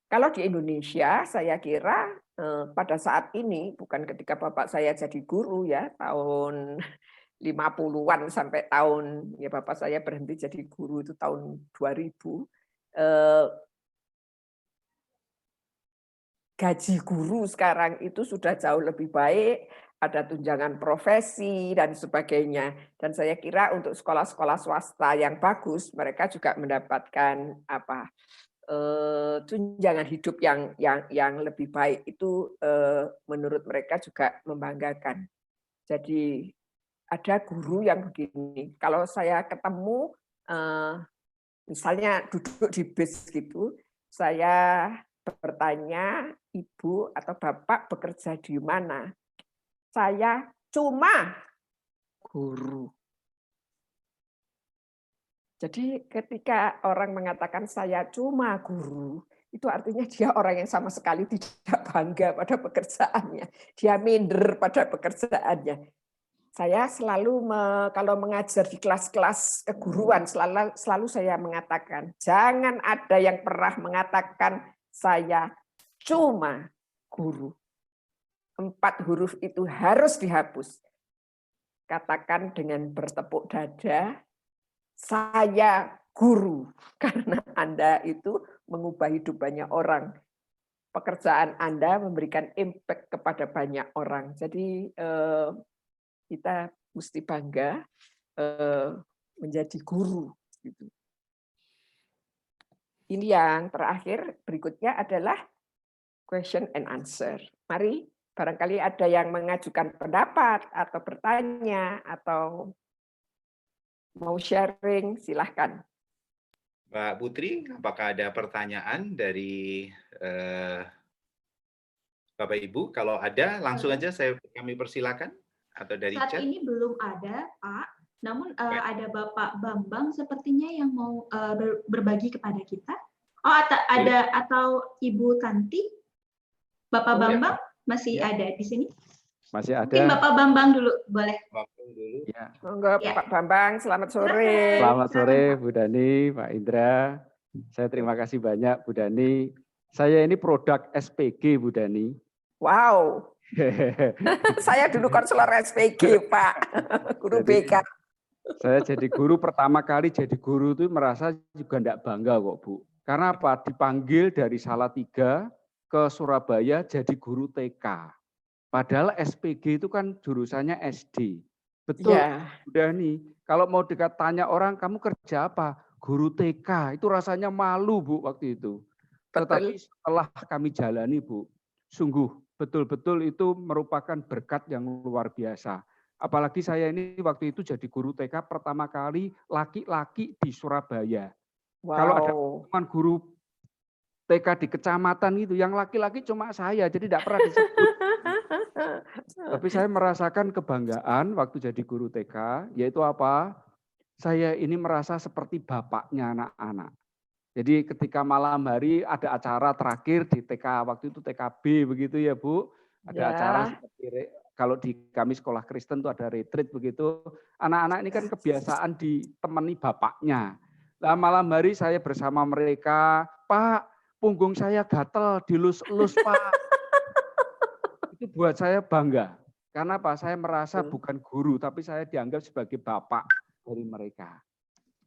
Kalau di Indonesia, saya kira pada saat ini, bukan ketika bapak saya jadi guru ya, tahun 50-an sampai tahun, ya bapak saya berhenti jadi guru itu tahun 2000, gaji guru sekarang itu sudah jauh lebih baik, ada tunjangan profesi dan sebagainya. Dan saya kira untuk sekolah-sekolah swasta yang bagus, mereka juga mendapatkan tunjangan hidup yang lebih baik. Itu menurut mereka juga membanggakan. Jadi ada guru yang begini, kalau saya ketemu misalnya duduk di bis gitu, saya bertanya, Ibu atau Bapak bekerja di mana? Saya cuma guru. Jadi ketika orang mengatakan saya cuma guru, itu artinya dia orang yang sama sekali tidak bangga pada pekerjaannya. Dia minder pada pekerjaannya. Saya selalu kalau mengajar di kelas-kelas keguruan, selalu saya mengatakan, jangan ada yang pernah mengatakan saya cuma guru. 4 huruf itu harus dihapus. Katakan dengan bertepuk dada, saya guru, karena Anda itu mengubah hidup banyak orang. Pekerjaan Anda memberikan impact kepada banyak orang. Jadi kita mesti bangga menjadi guru. Ini yang terakhir, berikutnya adalah question and answer. Mari, barangkali ada yang mengajukan pendapat atau bertanya atau mau sharing, silahkan. Mbak Putri, apakah ada pertanyaan dari Bapak Ibu? Kalau ada, langsung aja kami persilakan. Atau dari saat chat? Ini belum ada, Pak. Namun ada Bapak Bambang sepertinya yang mau berbagi kepada kita. Oh, ada atau Ibu Tanti? Bapak Bambang masih ada di sini? Masih ada. Mungkin Bapak Bambang dulu, boleh. Ya. Monggo Pak Bambang, selamat sore. Selamat sore Bu Dani, Pak Indra. Saya terima kasih banyak Bu Dani. Saya ini produk SPG Bu Dani. Wow. Saya dulu konselor SPG, Pak. Guru BK. Saya jadi guru pertama kali jadi guru itu merasa juga enggak bangga kok Bu. Karena apa? Dipanggil dari Salatiga ke Surabaya jadi guru TK. Padahal SPG itu kan jurusannya SD. Betul, udah nih. Kalau mau tanya orang, kamu kerja apa? Guru TK. Itu rasanya malu Bu waktu itu. Tetapi setelah kami jalani Bu, sungguh betul-betul itu merupakan berkat yang luar biasa. Apalagi saya ini waktu itu jadi guru TK pertama kali laki-laki di Surabaya. Wow. Kalau ada teman guru TK di kecamatan itu, yang laki-laki cuma saya, jadi tidak pernah disebut. Tapi saya merasakan kebanggaan waktu jadi guru TK, yaitu apa? Saya ini merasa seperti bapaknya anak-anak. Jadi ketika malam hari ada acara terakhir di TK, waktu itu TKB begitu ya Bu, Ada Ya. acara seperti kalau di kami sekolah Kristen tuh ada retreat begitu. Anak-anak ini kan kebiasaan ditemani bapaknya. Nah, malam hari saya bersama mereka, Pak, punggung saya gatel, dilus-elus Pak. Itu buat saya bangga. Karena apa? Saya merasa bukan guru, tapi saya dianggap sebagai bapak dari mereka.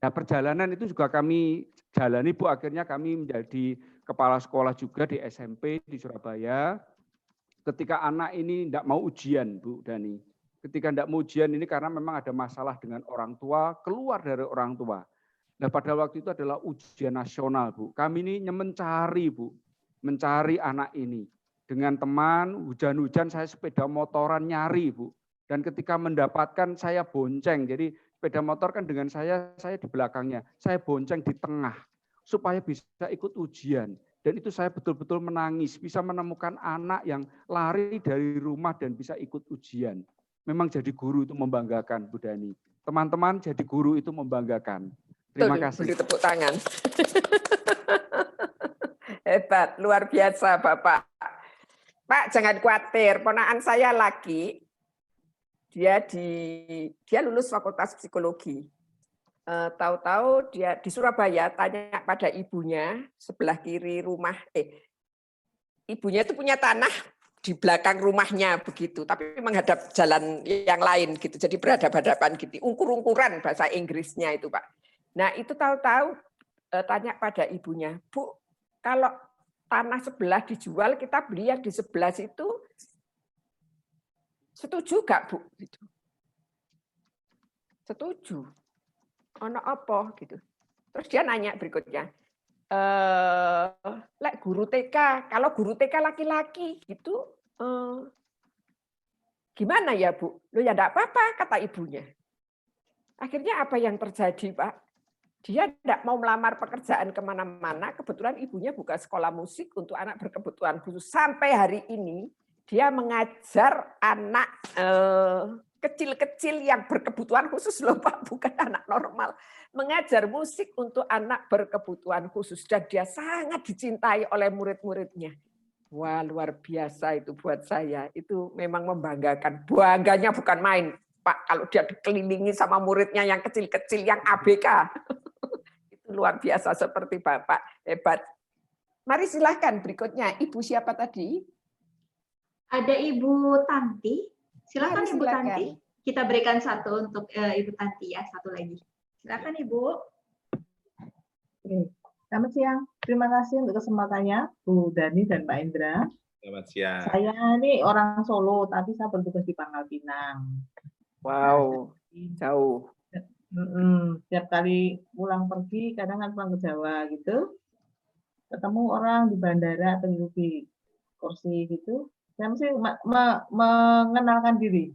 Nah, perjalanan itu juga kami jalani, Bu. Akhirnya kami menjadi kepala sekolah juga di SMP di Surabaya. Ketika anak ini tidak mau ujian, Bu Dani. Ketika tidak mau ujian ini karena memang ada masalah dengan orang tua, keluar dari orang tua. Nah, pada waktu itu adalah ujian nasional, Bu. Kami ini mencari, Bu. Mencari anak ini. Dengan teman, hujan-hujan saya sepeda motoran nyari, Bu. Dan ketika mendapatkan saya bonceng. Jadi sepeda motor kan dengan saya di belakangnya. Saya bonceng di tengah supaya bisa ikut ujian. Dan itu saya betul-betul menangis, bisa menemukan anak yang lari dari rumah dan bisa ikut ujian. Memang jadi guru itu membanggakan, Bu Dani. Teman-teman, jadi guru itu membanggakan. Terima kasih. Beri tepuk tangan. Hebat, luar biasa Bapak. Pak, jangan khawatir, ponakan saya laki, dia lulus Fakultas Psikologi. Tahu-tahu dia di Surabaya, tanya pada ibunya sebelah kiri rumah, ibunya itu punya tanah di belakang rumahnya begitu, tapi menghadap jalan yang lain gitu, jadi berhadapan-hadapan gitu, ungkur-ungkuran bahasa Inggrisnya itu Pak. Nah itu tahu-tahu tanya pada ibunya, Bu, kalau tanah sebelah dijual, kita beli yang di sebelah situ, setuju gak Bu? Gitu. Setuju. Ono apa gitu. Terus dia nanya berikutnya, lek guru TK, kalau guru TK laki-laki gitu, gimana ya Bu? Loh ya enggak apa-apa, kata ibunya. Akhirnya apa yang terjadi Pak? Dia tidak mau melamar pekerjaan kemana-mana, kebetulan ibunya buka sekolah musik untuk anak berkebutuhan khusus. Sampai hari ini dia mengajar anak kecil-kecil yang berkebutuhan khusus loh Pak, bukan anak normal. Mengajar musik untuk anak berkebutuhan khusus. Dan dia sangat dicintai oleh murid-muridnya. Wah luar biasa itu buat saya. Itu memang membanggakan. Bangganya bukan main Pak, kalau dia dikelilingi sama muridnya yang kecil-kecil, yang ABK. Itu luar biasa seperti Bapak. Hebat. Mari silahkan berikutnya. Ibu siapa tadi? Ada Ibu Tanti. Silakan Mari, Ibu silakan. Tanti. Kita berikan satu untuk Ibu Tanti ya, satu lagi. Silakan Ibu. Oke. Selamat siang. Terima kasih untuk kesempatannya Bu Dani dan Pak Indra. Selamat siang. Saya ini orang Solo, tapi saya bertugas di Pangkal Pinang. Wow, jauh. Setiap kali pulang pergi, kadang kan pulang ke Jawa gitu, ketemu orang di bandara atau di kursi gitu, saya mesti mengenalkan diri.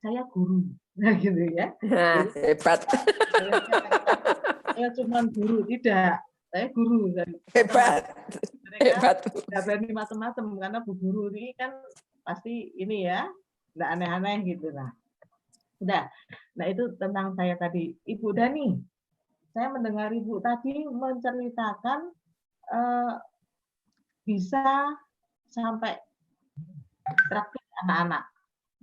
Saya guru, nah gitu ya. Nah, hebat. Saya cuma guru, tidak. Saya guru. Hebat. Mereka Hebat. nggak berani macam-macam karena Bu Guru ini kan pasti ini ya, nggak aneh-aneh gitu lah. Udah. Nah itu tentang saya tadi. Ibu Dani, saya mendengar Ibu tadi menceritakan bisa sampai traktir anak-anak,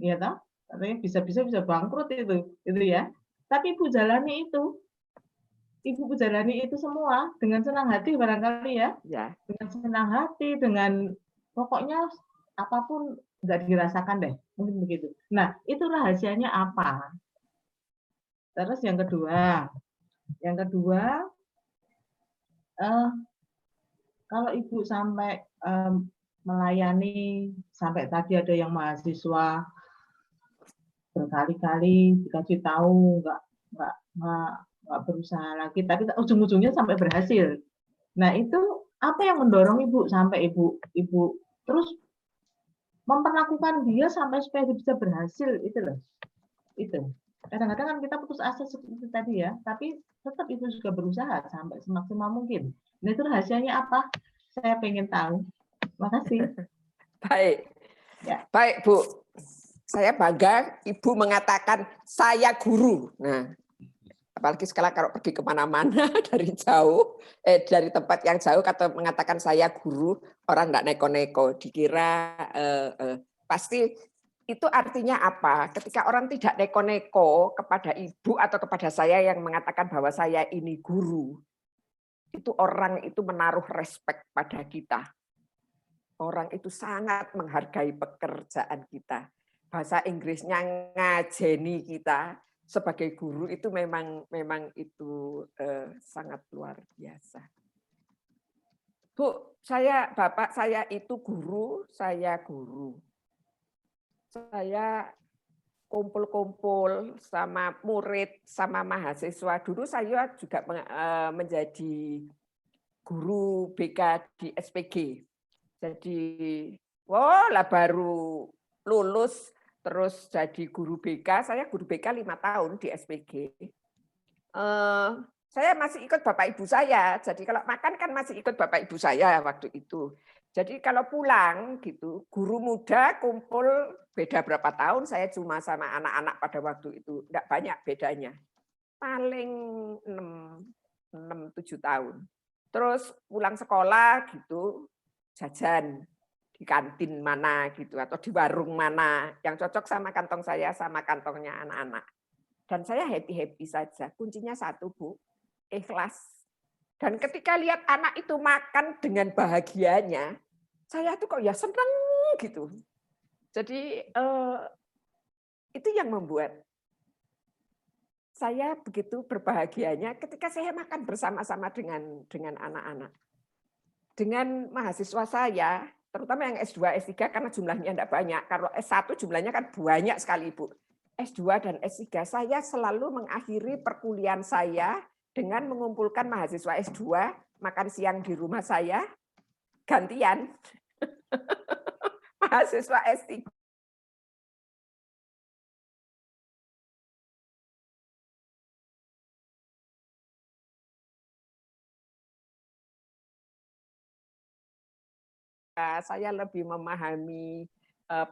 ya toh? Katanya bisa bangkrut itu ya. Tapi Ibu jalani itu. Ibu jalani itu semua dengan senang hati barangkali ya. Ya. Dengan senang hati, dengan pokoknya apapun nggak dirasakan deh, mungkin begitu. Nah, itu rahasianya apa? Terus yang kedua, kalau Ibu sampai melayani, sampai tadi ada yang mahasiswa berkali-kali dikasih tahu nggak berusaha lagi, tapi ujung-ujungnya sampai berhasil. Nah itu apa yang mendorong Ibu sampai Ibu terus memperlakukan dia sampai supaya dia bisa berhasil itu loh. Itu kadang-kadang kan kita putus asa seperti tadi ya, tapi tetap Ibu juga berusaha sampai semaksimal mungkin. Nah itu rahasianya apa? Saya pengen tahu. Makasih. Baik. Ya. Baik Bu. Saya bangga Ibu mengatakan saya guru. Nah, apalagi sekarang kalau pergi kemana-mana dari jauh, dari tempat yang jauh, kata mengatakan saya guru, orang enggak neko-neko, dikira Pasti itu artinya apa? Ketika orang tidak neko-neko kepada ibu atau kepada saya yang mengatakan bahwa saya ini guru, itu orang itu menaruh respek pada kita. Orang itu sangat menghargai pekerjaan kita. Bahasa Inggrisnya ngajeni kita sebagai guru itu memang itu sangat luar biasa. Bu, bapak saya itu guru, saya guru. Saya kumpul-kumpul sama murid, sama mahasiswa. Dulu saya juga menjadi guru BK di SPG. Jadi, lah baru lulus terus jadi guru BK. Saya guru BK 5 tahun di SPG. Saya masih ikut bapak ibu saya. Jadi kalau makan kan masih ikut bapak ibu saya waktu itu. Jadi kalau pulang gitu, guru muda kumpul beda berapa tahun, saya cuma sama anak-anak pada waktu itu, enggak banyak bedanya. Paling 6-7 tahun. Terus pulang sekolah gitu, jajan di kantin mana gitu, atau di warung mana, yang cocok sama kantong saya, sama kantongnya anak-anak. Dan saya happy-happy saja. Kuncinya satu, Bu, ikhlas. Dan ketika lihat anak itu makan dengan bahagianya, saya tuh kok ya seneng gitu. Jadi itu yang membuat saya begitu berbahagianya ketika saya makan bersama-sama dengan anak-anak. Dengan mahasiswa saya, terutama yang S2, S3 karena jumlahnya tidak banyak. Kalau S1 jumlahnya kan banyak sekali, Bu. S2 dan S3 saya selalu mengakhiri perkuliahan saya dengan mengumpulkan mahasiswa S2, makan siang di rumah saya, gantian. Mahasiswa S3. Saya lebih memahami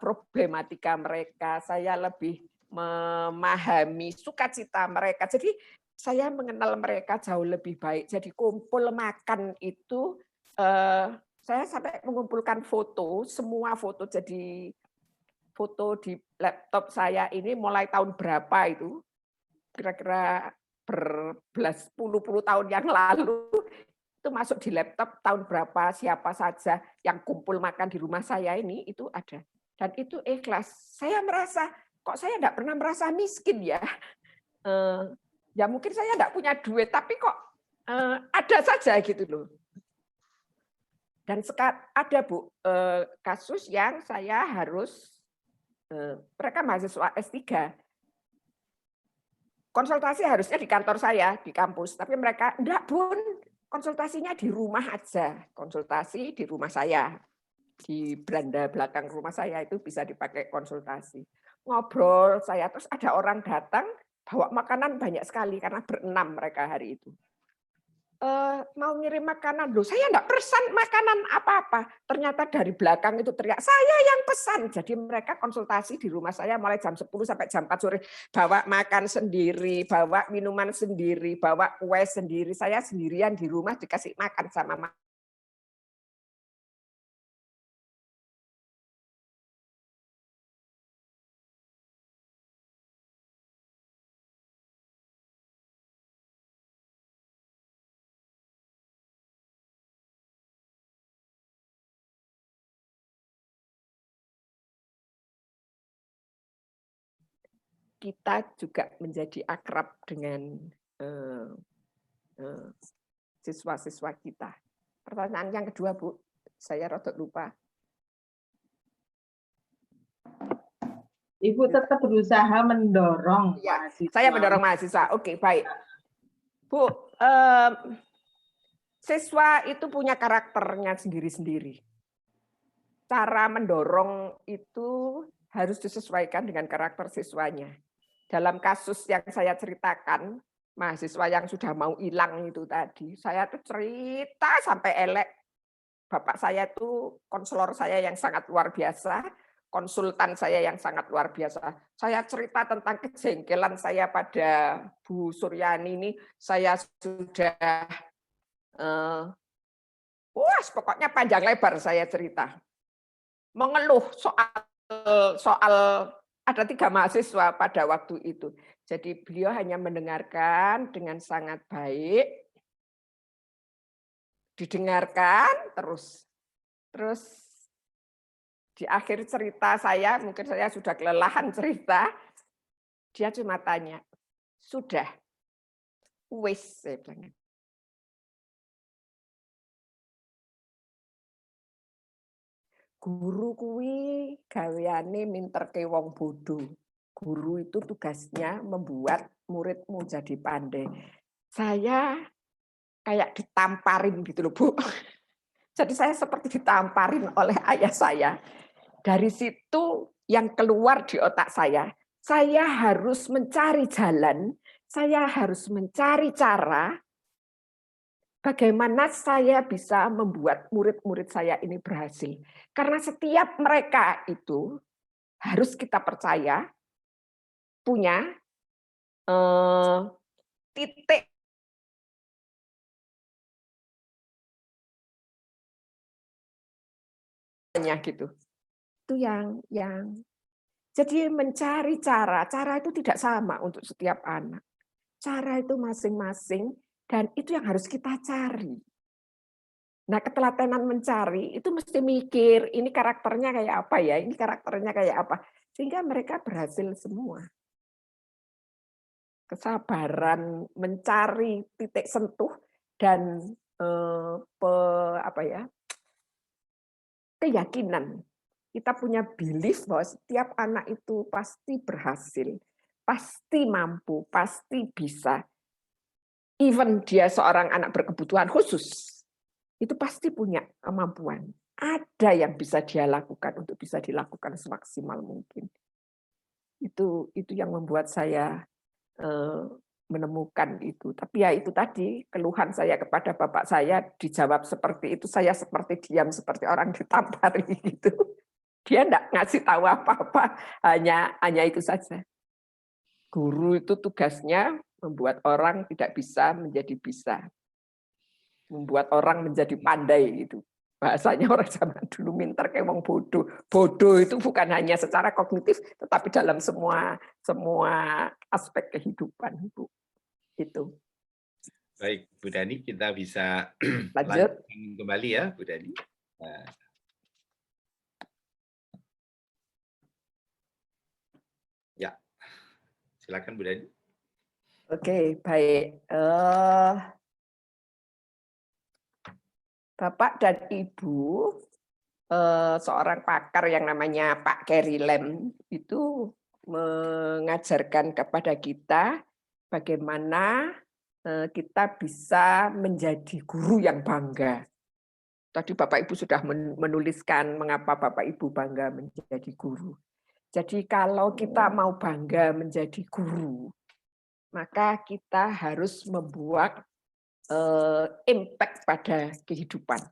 problematika mereka, saya lebih memahami sukacita mereka. Jadi saya mengenal mereka jauh lebih baik. Jadi kumpul makan itu, saya sampai mengumpulkan foto, semua foto. Jadi foto di laptop saya ini mulai tahun berapa itu, kira-kira puluh tahun yang lalu, itu masuk di laptop tahun berapa, siapa saja yang kumpul makan di rumah saya ini, itu ada. Dan itu ikhlas. Saya merasa, kok saya tidak pernah merasa miskin ya. Ya mungkin saya tidak punya duit, tapi kok ada saja gitu loh. Dan ada, Bu, kasus yang saya harus, mereka mahasiswa S3, konsultasi harusnya di kantor saya, di kampus, tapi mereka, enggak Bun, konsultasinya di rumah aja, konsultasi di rumah saya, di beranda belakang rumah saya itu bisa dipakai konsultasi. Ngobrol saya, terus ada orang datang, bawa makanan banyak sekali, karena berenam mereka hari itu. Mau ngirim makanan, loh saya enggak pesan makanan apa-apa. Ternyata dari belakang itu teriak, saya yang pesan. Jadi mereka konsultasi di rumah saya mulai jam 10 sampai jam 4 sore. Bawa makan sendiri, bawa minuman sendiri, bawa kue sendiri. Saya sendirian di rumah dikasih makan sama kita juga menjadi akrab dengan siswa-siswa kita. Pertanyaan yang kedua, Bu, saya rada lupa. Ibu tetap berusaha mendorong ya, mahasiswa. Saya mendorong mahasiswa. Oke, baik. Bu, siswa itu punya karakternya sendiri-sendiri. Cara mendorong itu harus disesuaikan dengan karakter siswanya. Dalam kasus yang saya ceritakan, mahasiswa yang sudah mau hilang itu tadi, saya tuh cerita sampai elek. Bapak saya itu konselor saya yang sangat luar biasa, konsultan saya yang sangat luar biasa. Saya cerita tentang kejengkelan saya pada Bu Suryani ini, saya sudah, pokoknya panjang lebar saya cerita. Mengeluh soal soal ada 3 mahasiswa pada waktu itu. Jadi beliau hanya mendengarkan dengan sangat baik, didengarkan terus di akhir cerita saya, mungkin saya sudah kelelahan cerita, dia cuma tanya, sudah, wis, saya bilang. Guru kuwi gaweane minterke wong bodoh. Guru itu tugasnya membuat muridmu jadi pandai. Saya kayak ditamparin gitu loh, Bu. Jadi saya seperti ditamparin oleh ayah saya. Dari situ yang keluar di otak saya harus mencari jalan, saya harus mencari cara bagaimana saya bisa membuat murid-murid saya ini berhasil. Karena setiap mereka itu harus kita percaya punya titik gitu. Itu yang jadi mencari cara itu tidak sama untuk setiap anak. Cara itu masing-masing dan itu yang harus kita cari. Nah, ketelatenan mencari itu mesti mikir, ini karakternya kayak apa ya, ini karakternya kayak apa. Sehingga mereka berhasil semua. Kesabaran mencari titik sentuh dan keyakinan. Kita punya belief bahwa setiap anak itu pasti berhasil, pasti mampu, pasti bisa. Even dia seorang anak berkebutuhan khusus, itu pasti punya kemampuan. Ada yang bisa dia lakukan untuk bisa dilakukan semaksimal mungkin. Itu yang membuat saya menemukan itu. Tapi ya itu tadi, keluhan saya kepada bapak saya dijawab seperti itu, saya seperti diam, seperti orang ditampari gitu. Dia enggak ngasih tahu apa-apa, hanya itu saja. Guru itu tugasnya membuat orang tidak bisa menjadi bisa. Membuat orang menjadi pandai itu. Bahasanya orang zaman dulu minter kayak wong bodoh. Bodoh itu bukan hanya secara kognitif, tetapi dalam semua aspek kehidupan, Bu. Itu. Baik, Bu Dani, kita bisa lanjut kembali ya, Bu Dani. Nah. Ya, silakan Bu Dani. Oke, baik. Bapak dan Ibu, seorang pakar yang namanya Pak Carey Lam itu mengajarkan kepada kita bagaimana kita bisa menjadi guru yang bangga. Tadi Bapak Ibu sudah menuliskan mengapa Bapak Ibu bangga menjadi guru. Jadi kalau kita mau bangga menjadi guru, maka kita harus membuat impact pada kehidupan.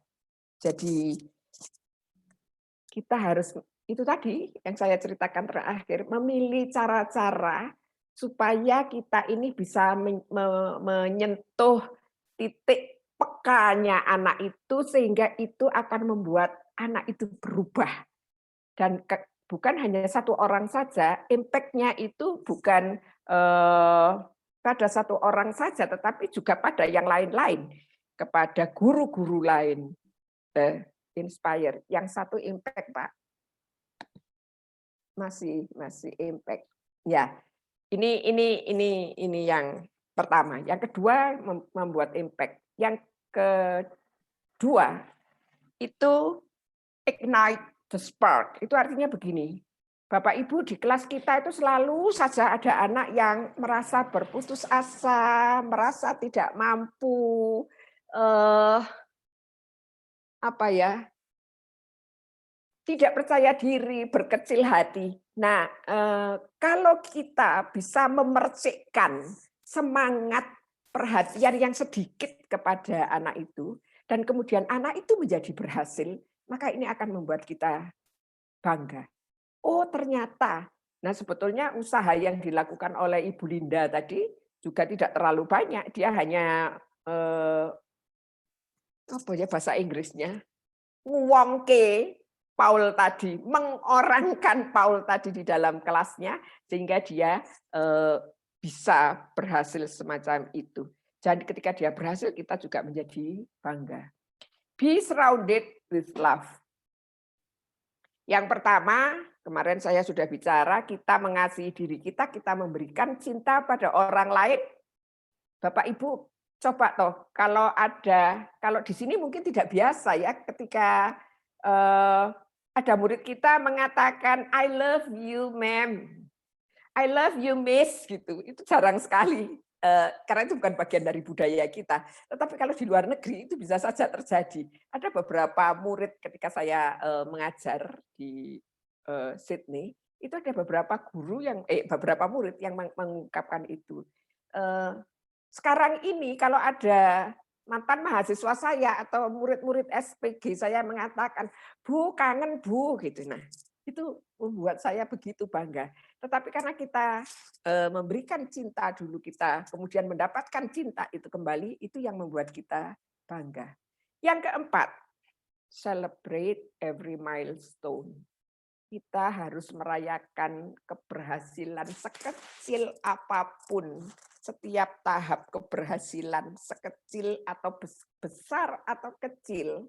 Jadi kita harus, itu tadi yang saya ceritakan terakhir, memilih cara-cara supaya kita ini bisa menyentuh titik pekanya anak itu, sehingga itu akan membuat anak itu berubah. Dan bukan hanya satu orang saja, impact-nya itu bukan pada satu orang saja, tetapi juga pada yang lain-lain, kepada guru-guru lain. Inspire. Yang satu impact, Pak. Masih impact. Ya, ini yang pertama. Yang kedua membuat impact. Yang kedua itu ignite the spark. Itu artinya begini. Bapak Ibu di kelas kita itu selalu saja ada anak yang merasa berputus asa, merasa tidak mampu, tidak percaya diri, berkecil hati. Nah, kalau kita bisa memercikkan semangat perhatian yang sedikit kepada anak itu, dan kemudian anak itu menjadi berhasil, maka ini akan membuat kita bangga. Oh ternyata, nah sebetulnya usaha yang dilakukan oleh Ibu Linda tadi juga tidak terlalu banyak. Dia hanya bahasa Inggrisnya nguwongke Paul tadi, mengorangkan Paul tadi di dalam kelasnya, sehingga dia bisa berhasil semacam itu. Jadi ketika dia berhasil, kita juga menjadi bangga. Be surrounded with love. Yang pertama, kemarin saya sudah bicara, kita mengasihi diri kita, kita memberikan cinta pada orang lain. Bapak Ibu, coba toh, kalau di sini mungkin tidak biasa ya, ketika ada murid kita mengatakan, I love you, ma'am. I love you, miss. Gitu. Itu jarang sekali. Karena itu bukan bagian dari budaya kita. Tetapi kalau di luar negeri itu bisa saja terjadi. Ada beberapa murid ketika saya mengajar di Sydney, itu ada beberapa beberapa murid yang mengungkapkan itu. Sekarang ini kalau ada mantan mahasiswa saya atau murid-murid SPG saya mengatakan, Bu, kangen Bu, gitu. Nah, itu membuat saya begitu bangga. Tetapi karena kita memberikan cinta dulu, kita kemudian mendapatkan cinta itu kembali, itu yang membuat kita bangga. Yang keempat, celebrate every milestone. Kita harus merayakan keberhasilan sekecil apapun. Setiap tahap keberhasilan, sekecil atau besar atau kecil,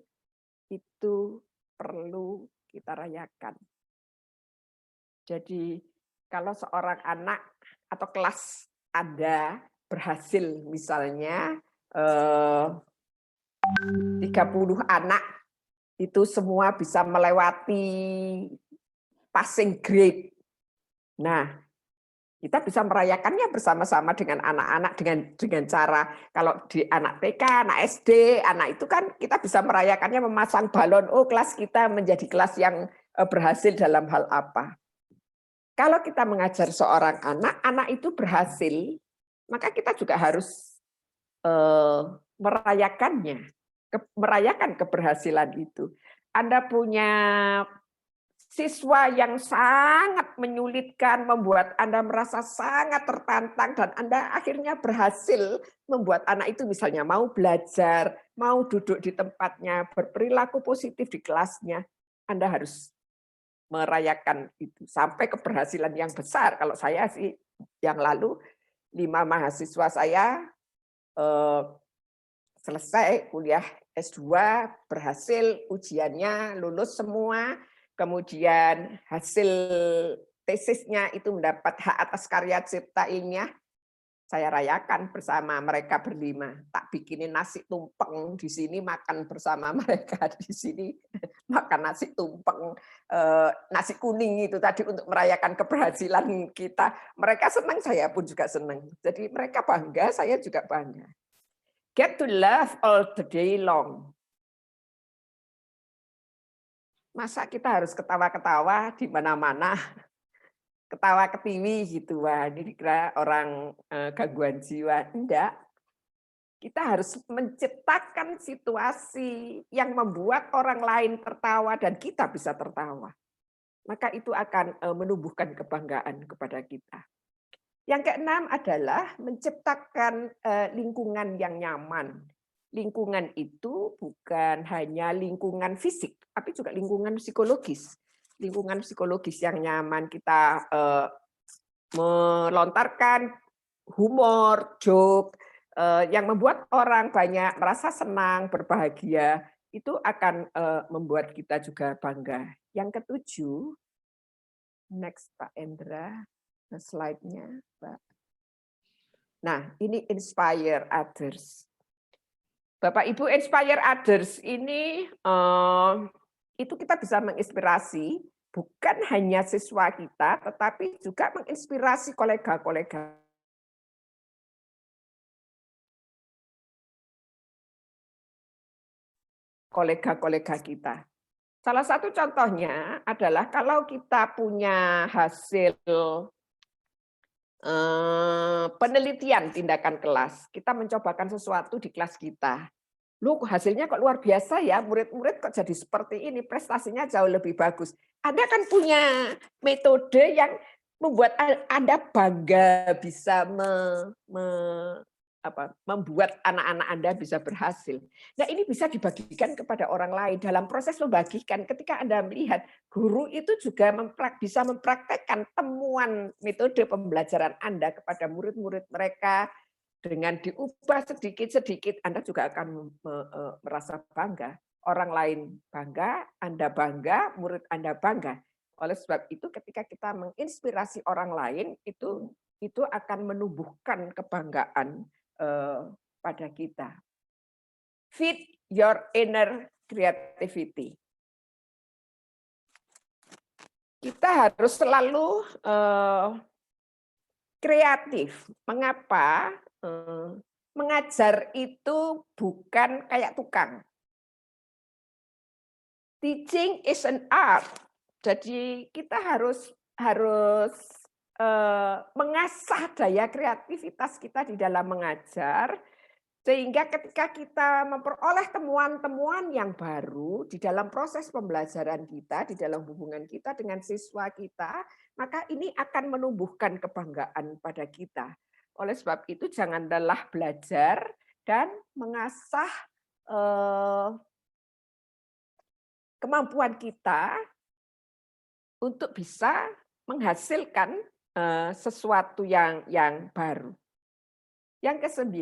itu perlu kita rayakan. Jadi kalau seorang anak atau kelas Anda berhasil misalnya 30 anak, itu semua bisa melewati passing grade. Nah, kita bisa merayakannya bersama-sama dengan anak-anak dengan cara, kalau di anak TK, anak SD, anak itu kan kita bisa merayakannya memasang balon, oh kelas kita menjadi kelas yang berhasil dalam hal apa. Kalau kita mengajar seorang anak itu berhasil, maka kita juga harus merayakan keberhasilan itu. Anda punya siswa yang sangat menyulitkan, membuat Anda merasa sangat tertantang, dan Anda akhirnya berhasil membuat anak itu misalnya mau belajar, mau duduk di tempatnya, berperilaku positif di kelasnya. Anda harus merayakan itu sampai keberhasilan yang besar. Kalau saya sih yang lalu 5 mahasiswa saya selesai kuliah S2, berhasil ujiannya, lulus semua. Kemudian hasil tesisnya itu mendapat hak atas karya cipta ilmiah. Saya rayakan bersama mereka berlima. Tak bikinin nasi tumpeng di sini, makan bersama mereka di sini, makan nasi tumpeng, nasi kuning itu tadi untuk merayakan keberhasilan kita. Mereka senang, saya pun juga senang. Jadi mereka bangga, saya juga bangga. Get to laugh all the day long. Masa kita harus ketawa-ketawa di mana-mana, ketawa ketiwi gitu, wah ini dikira orang gangguan jiwa. Enggak. Kita harus menciptakan situasi yang membuat orang lain tertawa dan kita bisa tertawa. Maka itu akan menumbuhkan kebanggaan kepada kita. Yang keenam adalah menciptakan lingkungan yang nyaman. Lingkungan itu bukan hanya lingkungan fisik, tapi juga lingkungan psikologis. Lingkungan psikologis yang nyaman, kita melontarkan humor, joke, yang membuat orang banyak merasa senang, berbahagia, itu akan membuat kita juga bangga. Yang ketujuh, next Pak Endra, slide-nya, Pak. Nah, ini inspire others. Bapak Ibu, inspire others ini itu kita bisa menginspirasi bukan hanya siswa kita, tetapi juga menginspirasi kolega-kolega kita. Salah satu contohnya adalah kalau kita punya hasil penelitian tindakan kelas, kita mencobakan sesuatu di kelas kita. Loh, hasilnya kok luar biasa ya, murid-murid kok jadi seperti ini, prestasinya jauh lebih bagus. Anda kan punya metode yang membuat Anda bangga bisa membuat anak-anak Anda bisa berhasil. Nah, ini bisa dibagikan kepada orang lain. Dalam proses membagikan, ketika Anda melihat guru itu juga bisa mempraktekkan temuan metode pembelajaran Anda kepada murid-murid mereka, dengan diubah sedikit-sedikit, Anda juga akan merasa bangga. Orang lain bangga, Anda bangga, murid Anda bangga. Oleh sebab itu, ketika kita menginspirasi orang lain, itu akan menumbuhkan kebanggaan pada kita. Feed your inner creativity. Kita harus selalu kreatif. Mengapa? Mengajar itu bukan kayak tukang. Teaching is an art. Jadi kita harus mengasah daya kreativitas kita di dalam mengajar, sehingga ketika kita memperoleh temuan-temuan yang baru di dalam proses pembelajaran kita, di dalam hubungan kita dengan siswa kita, maka ini akan menumbuhkan kebanggaan pada kita. Oleh sebab itu, jangan lelah belajar dan mengasah kemampuan kita untuk bisa menghasilkan sesuatu yang baru. Yang ke-9,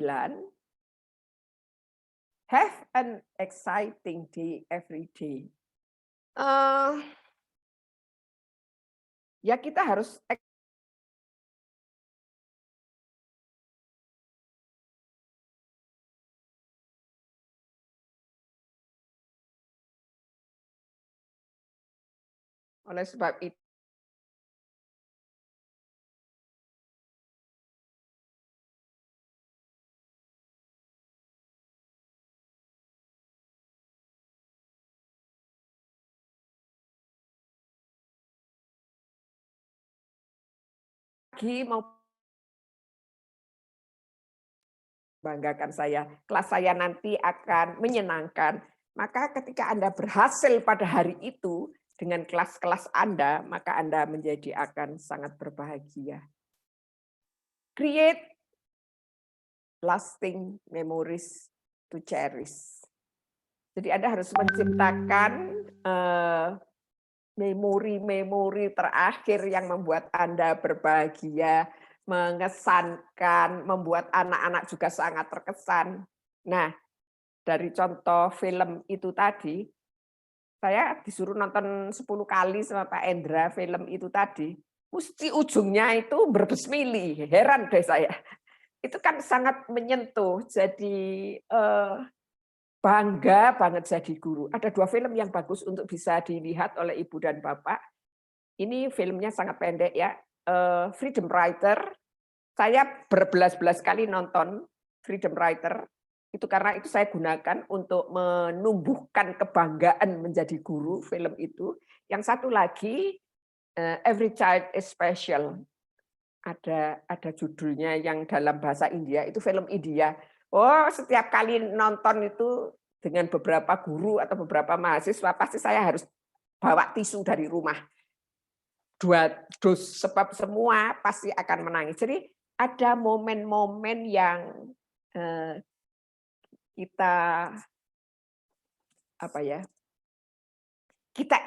have an exciting day every day. Ya kita harus oleh sebab itu mau banggakan saya, kelas saya nanti akan menyenangkan. Maka ketika Anda berhasil pada hari itu dengan kelas-kelas Anda, maka Anda akan sangat berbahagia. Create lasting memories to cherish. Jadi Anda harus menciptakan memori-memori terakhir yang membuat Anda berbahagia, mengesankan, membuat anak-anak juga sangat terkesan. Nah, dari contoh film itu tadi, saya disuruh nonton 10 kali sama Pak Endra film itu tadi, mesti ujungnya itu berbesmili, heran deh saya. Itu kan sangat menyentuh, jadi bangga banget jadi guru. Ada 2 film yang bagus untuk bisa dilihat oleh Ibu dan Bapak. Ini filmnya sangat pendek ya. Freedom Writer. Saya berbelas-belas kali nonton Freedom Writer. Itu karena itu saya gunakan untuk menumbuhkan kebanggaan menjadi guru film itu. Yang satu lagi Every Child is Special. Ada judulnya yang dalam bahasa India, itu film India. Oh, setiap kali nonton itu dengan beberapa guru atau beberapa mahasiswa, pasti saya harus bawa tisu dari rumah. 2 dus, sebab semua pasti akan menangis. Jadi ada momen-momen yang kita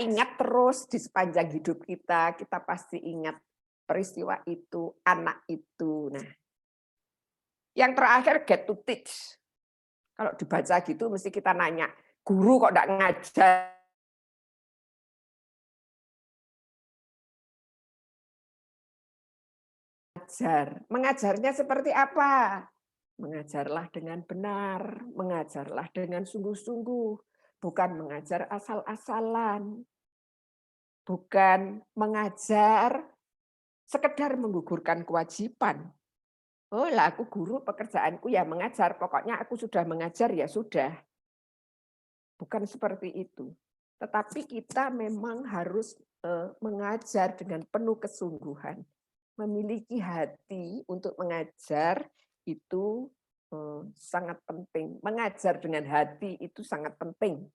ingat terus di sepanjang hidup kita. Kita pasti ingat peristiwa itu, anak itu. Nah, yang terakhir, get to teach. Kalau dibaca gitu, mesti kita nanya, guru kok enggak ngajar? Mengajarnya seperti apa? Mengajarlah dengan benar, mengajarlah dengan sungguh-sungguh, bukan mengajar asal-asalan, bukan mengajar sekedar menggugurkan kewajiban. Oh lah, aku guru, pekerjaanku ya mengajar, pokoknya aku sudah mengajar ya sudah. Bukan seperti itu. Tetapi kita memang harus mengajar dengan penuh kesungguhan. Memiliki hati untuk mengajar itu sangat penting. Mengajar dengan hati itu sangat penting.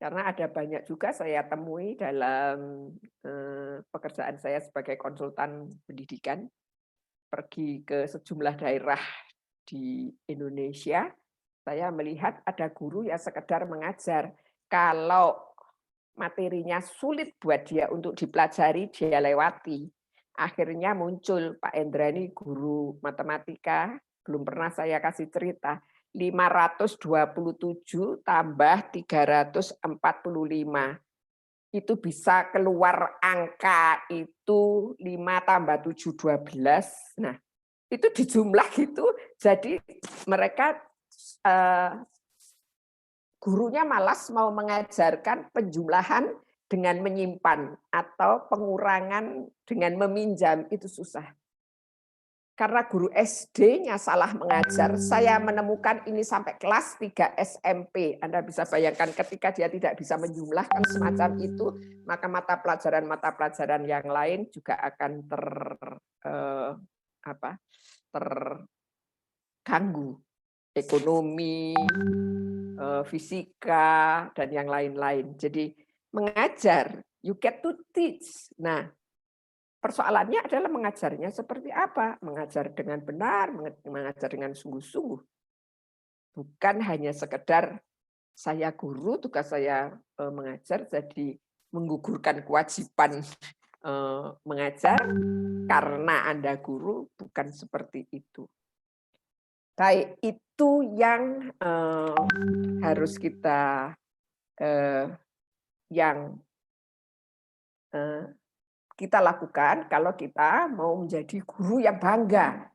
Karena ada banyak juga saya temui dalam pekerjaan saya sebagai konsultan pendidikan, pergi ke sejumlah daerah di Indonesia, saya melihat ada guru yang sekedar mengajar. Kalau materinya sulit buat dia untuk dipelajari, dia lewati. Akhirnya muncul Pak Endrani, guru matematika, belum pernah saya kasih cerita, 527 tambah 345. Itu bisa keluar angka itu 5 tambah 7, 12. Nah, itu dijumlah gitu, jadi mereka gurunya malas mau mengajarkan penjumlahan dengan menyimpan atau pengurangan dengan meminjam, itu susah. Karena guru SD-nya salah mengajar, saya menemukan ini sampai kelas 3 SMP. Anda bisa bayangkan ketika dia tidak bisa menjumlahkan semacam itu, maka mata pelajaran yang lain juga akan terganggu. Ekonomi, fisika, dan yang lain-lain. Jadi mengajar, you get to teach. Nah, persoalannya adalah mengajarnya seperti apa? Mengajar dengan benar, mengajar dengan sungguh-sungguh. Bukan hanya sekedar saya guru, tugas saya mengajar, jadi menggugurkan kewajiban mengajar karena Anda guru, bukan seperti itu. Baik, itu yang harus kita kita lakukan kalau kita mau menjadi guru yang bangga.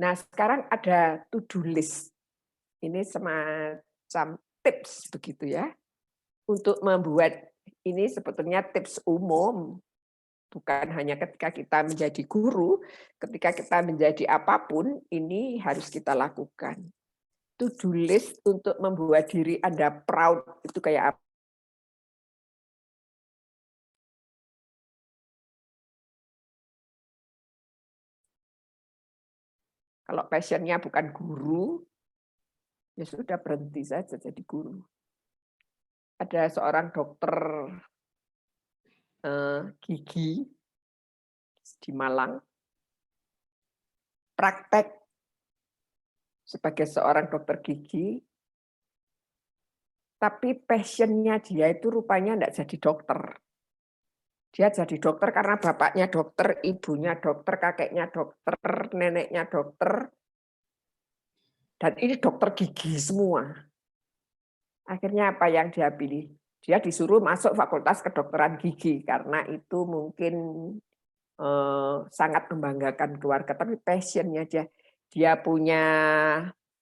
Nah, sekarang ada to-do list. Ini semacam tips begitu ya. Untuk membuat ini sebetulnya tips umum. Bukan hanya ketika kita menjadi guru, ketika kita menjadi apapun, ini harus kita lakukan. To-do list untuk membuat diri Anda proud, itu kayak apa? Kalau passionnya bukan guru, ya sudah berhenti saja jadi guru. Ada seorang dokter gigi di Malang, praktek sebagai seorang dokter gigi, tapi passionnya dia itu rupanya tidak jadi dokter. Dia jadi dokter karena bapaknya dokter, ibunya dokter, kakeknya dokter, neneknya dokter, dan ini dokter gigi semua. Akhirnya apa yang dia pilih? Dia disuruh masuk fakultas kedokteran gigi karena itu mungkin sangat membanggakan keluarga, tapi passionnya dia punya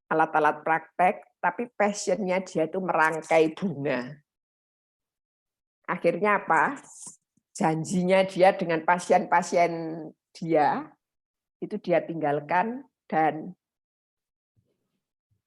alat-alat praktek, tapi passionnya dia itu merangkai bunga. Akhirnya apa? Janjinya dia dengan pasien-pasien dia, itu dia tinggalkan dan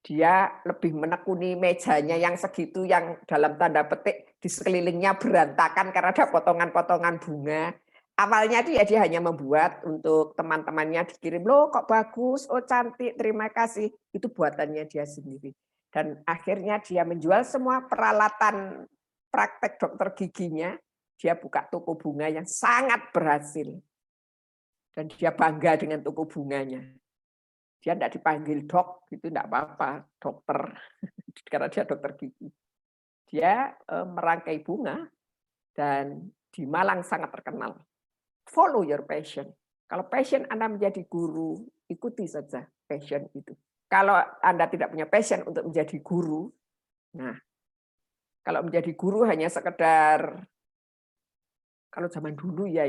dia lebih menekuni mejanya yang segitu, yang dalam tanda petik di sekelilingnya berantakan karena ada potongan-potongan bunga. Awalnya dia hanya membuat untuk teman-temannya, dikirim, loh kok bagus, oh cantik, terima kasih. Itu buatannya dia sendiri. Dan akhirnya dia menjual semua peralatan praktek dokter giginya, dia buka toko bunga yang sangat berhasil. Dan dia bangga dengan toko bunganya. Dia tidak dipanggil dok, itu tidak apa-apa, dokter, karena dia dokter gigi. Dia merangkai bunga, dan di Malang sangat terkenal. Follow your passion. Kalau passion Anda menjadi guru, ikuti saja passion itu. Kalau Anda tidak punya passion untuk menjadi guru, nah, kalau menjadi guru hanya sekedar, kalau zaman dulu ya,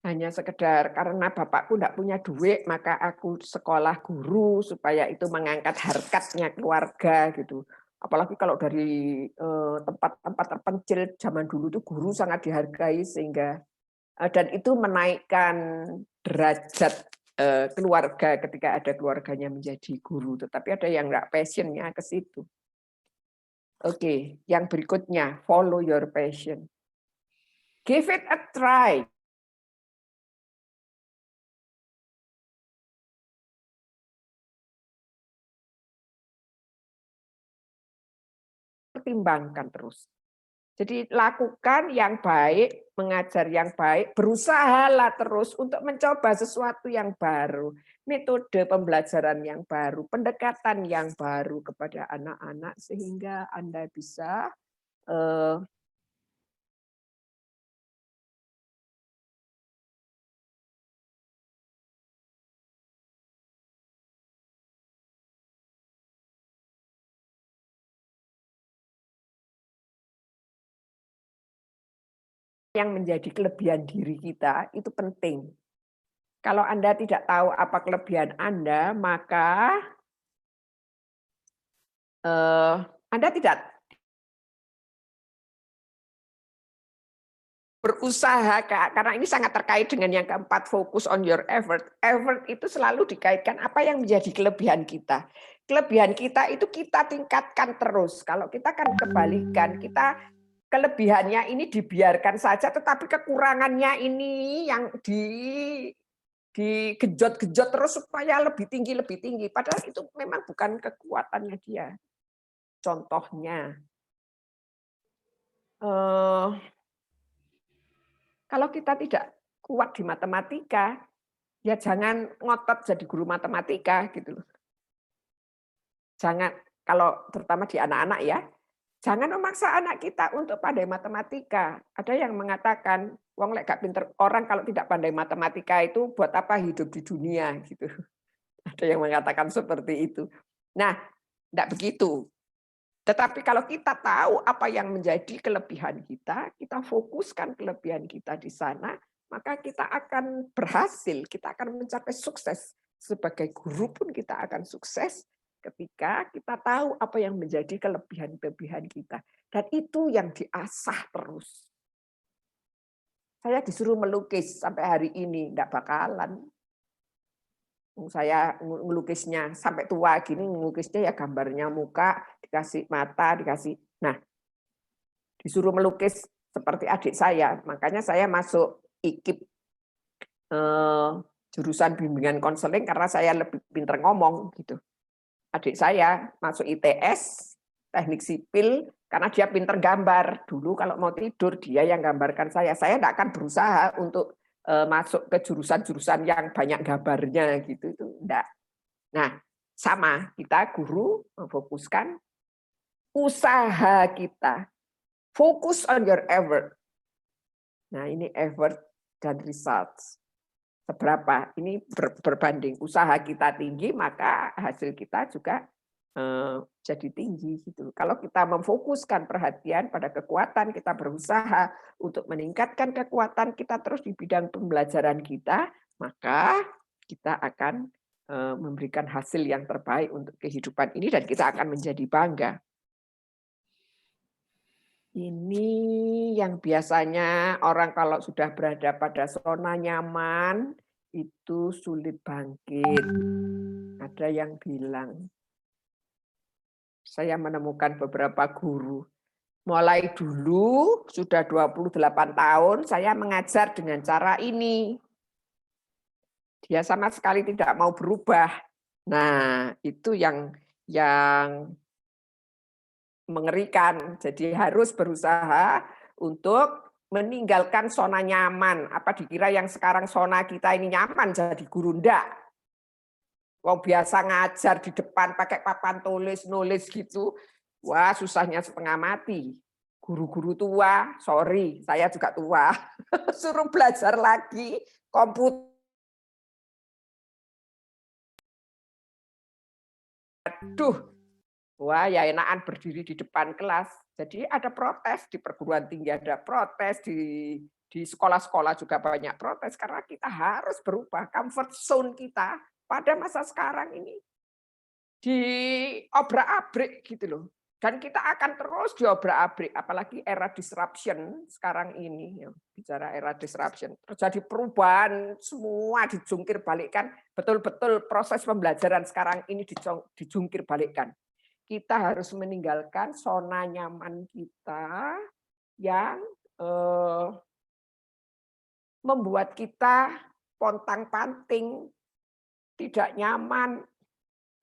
hanya sekedar karena bapakku tidak punya duit, maka aku sekolah guru supaya itu mengangkat harkatnya keluarga gitu. Apalagi kalau dari tempat-tempat terpencil zaman dulu itu guru sangat dihargai sehingga dan itu menaikkan derajat keluarga ketika ada keluarganya menjadi guru. Tetapi ada yang nggak passionnya ke situ. Oke, yang berikutnya follow your passion. Give it a try. Pertimbangkan terus. Jadi lakukan yang baik, mengajar yang baik, berusahalah terus untuk mencoba sesuatu yang baru. metode pembelajaran yang baru, pendekatan yang baru kepada anak-anak sehingga Anda bisa yang menjadi kelebihan diri kita itu penting. Kalau Anda tidak tahu apa kelebihan Anda, maka Anda tidak berusaha, karena ini sangat terkait dengan yang keempat, fokus on your effort. Effort itu selalu dikaitkan apa yang menjadi kelebihan kita. Kelebihan kita itu kita tingkatkan terus. Kalau kita kan kebalikan, kita kelebihannya ini dibiarkan saja, tetapi kekurangannya ini yang digejot-gejot terus supaya lebih tinggi. Padahal itu memang bukan kekuatannya dia. Contohnya, kalau kita tidak kuat di matematika, ya jangan ngotot jadi guru matematika gitu loh. Jangan, kalau terutama di anak-anak ya, jangan memaksa anak kita untuk pandai matematika. Ada yang mengatakan, wong lek gak pinter, orang kalau tidak pandai matematika itu buat apa hidup di dunia gitu. Ada yang mengatakan seperti itu. Nah, tidak begitu. Tetapi kalau kita tahu apa yang menjadi kelebihan kita fokuskan kelebihan kita di sana, maka kita akan berhasil, kita akan mencapai sukses. Sebagai guru pun kita akan sukses ketika kita tahu apa yang menjadi kelebihan-kelebihan kita. Dan itu yang diasah terus. Saya disuruh melukis sampai hari ini, enggak bakalan. Saya melukisnya sampai tua gini, melukisnya ya gambarnya muka, dikasih mata, dikasih. Nah, disuruh melukis seperti adik saya, makanya saya masuk IKIP jurusan bimbingan konseling karena saya lebih pintar ngomong gitu. Adik saya masuk ITS, teknik sipil, karena dia pintar gambar. Dulu kalau mau tidur dia yang gambarkan saya. Saya tidak akan berusaha untuk masuk ke jurusan-jurusan yang banyak gambarnya gitu, itu enggak. Nah, sama kita guru memfokuskan usaha kita. Focus on your effort. Nah, ini effort dan results. Seberapa? Ini berbanding. Usaha kita tinggi, maka hasil kita juga jadi tinggi gitu. Kalau kita memfokuskan perhatian pada kekuatan, kita berusaha untuk meningkatkan kekuatan kita terus di bidang pembelajaran kita, maka kita akan memberikan hasil yang terbaik untuk kehidupan ini dan kita akan menjadi bangga. Ini yang biasanya orang kalau sudah berada pada zona nyaman itu sulit bangkit. Ada yang bilang, saya menemukan beberapa guru. Mulai dulu, sudah 28 tahun, saya mengajar dengan cara ini. Dia sama sekali tidak mau berubah. Nah, itu yang mengerikan. Jadi harus berusaha untuk meninggalkan zona nyaman. Apa dikira yang sekarang zona kita ini nyaman jadi guru? Enggak. Wong biasa ngajar di depan pakai papan tulis, nulis gitu. Wah, susahnya setengah mati. Guru-guru tua, sorry, saya juga tua. Suruh belajar lagi komputer. Aduh. Wah, ya enakan berdiri di depan kelas. Jadi ada protes di perguruan tinggi, ada protes di sekolah-sekolah juga banyak protes karena kita harus berubah. Comfort zone kita pada masa sekarang ini diobrak-abrik gitu loh. Dan kita akan terus diobrak-abrik, apalagi era disruption sekarang ini. Bicara era disruption, terjadi perubahan, semua dijungkir balikkan. Betul-betul proses pembelajaran sekarang ini dijungkir balikkan. Kita harus meninggalkan zona nyaman kita yang membuat kita pontang-panting, tidak nyaman.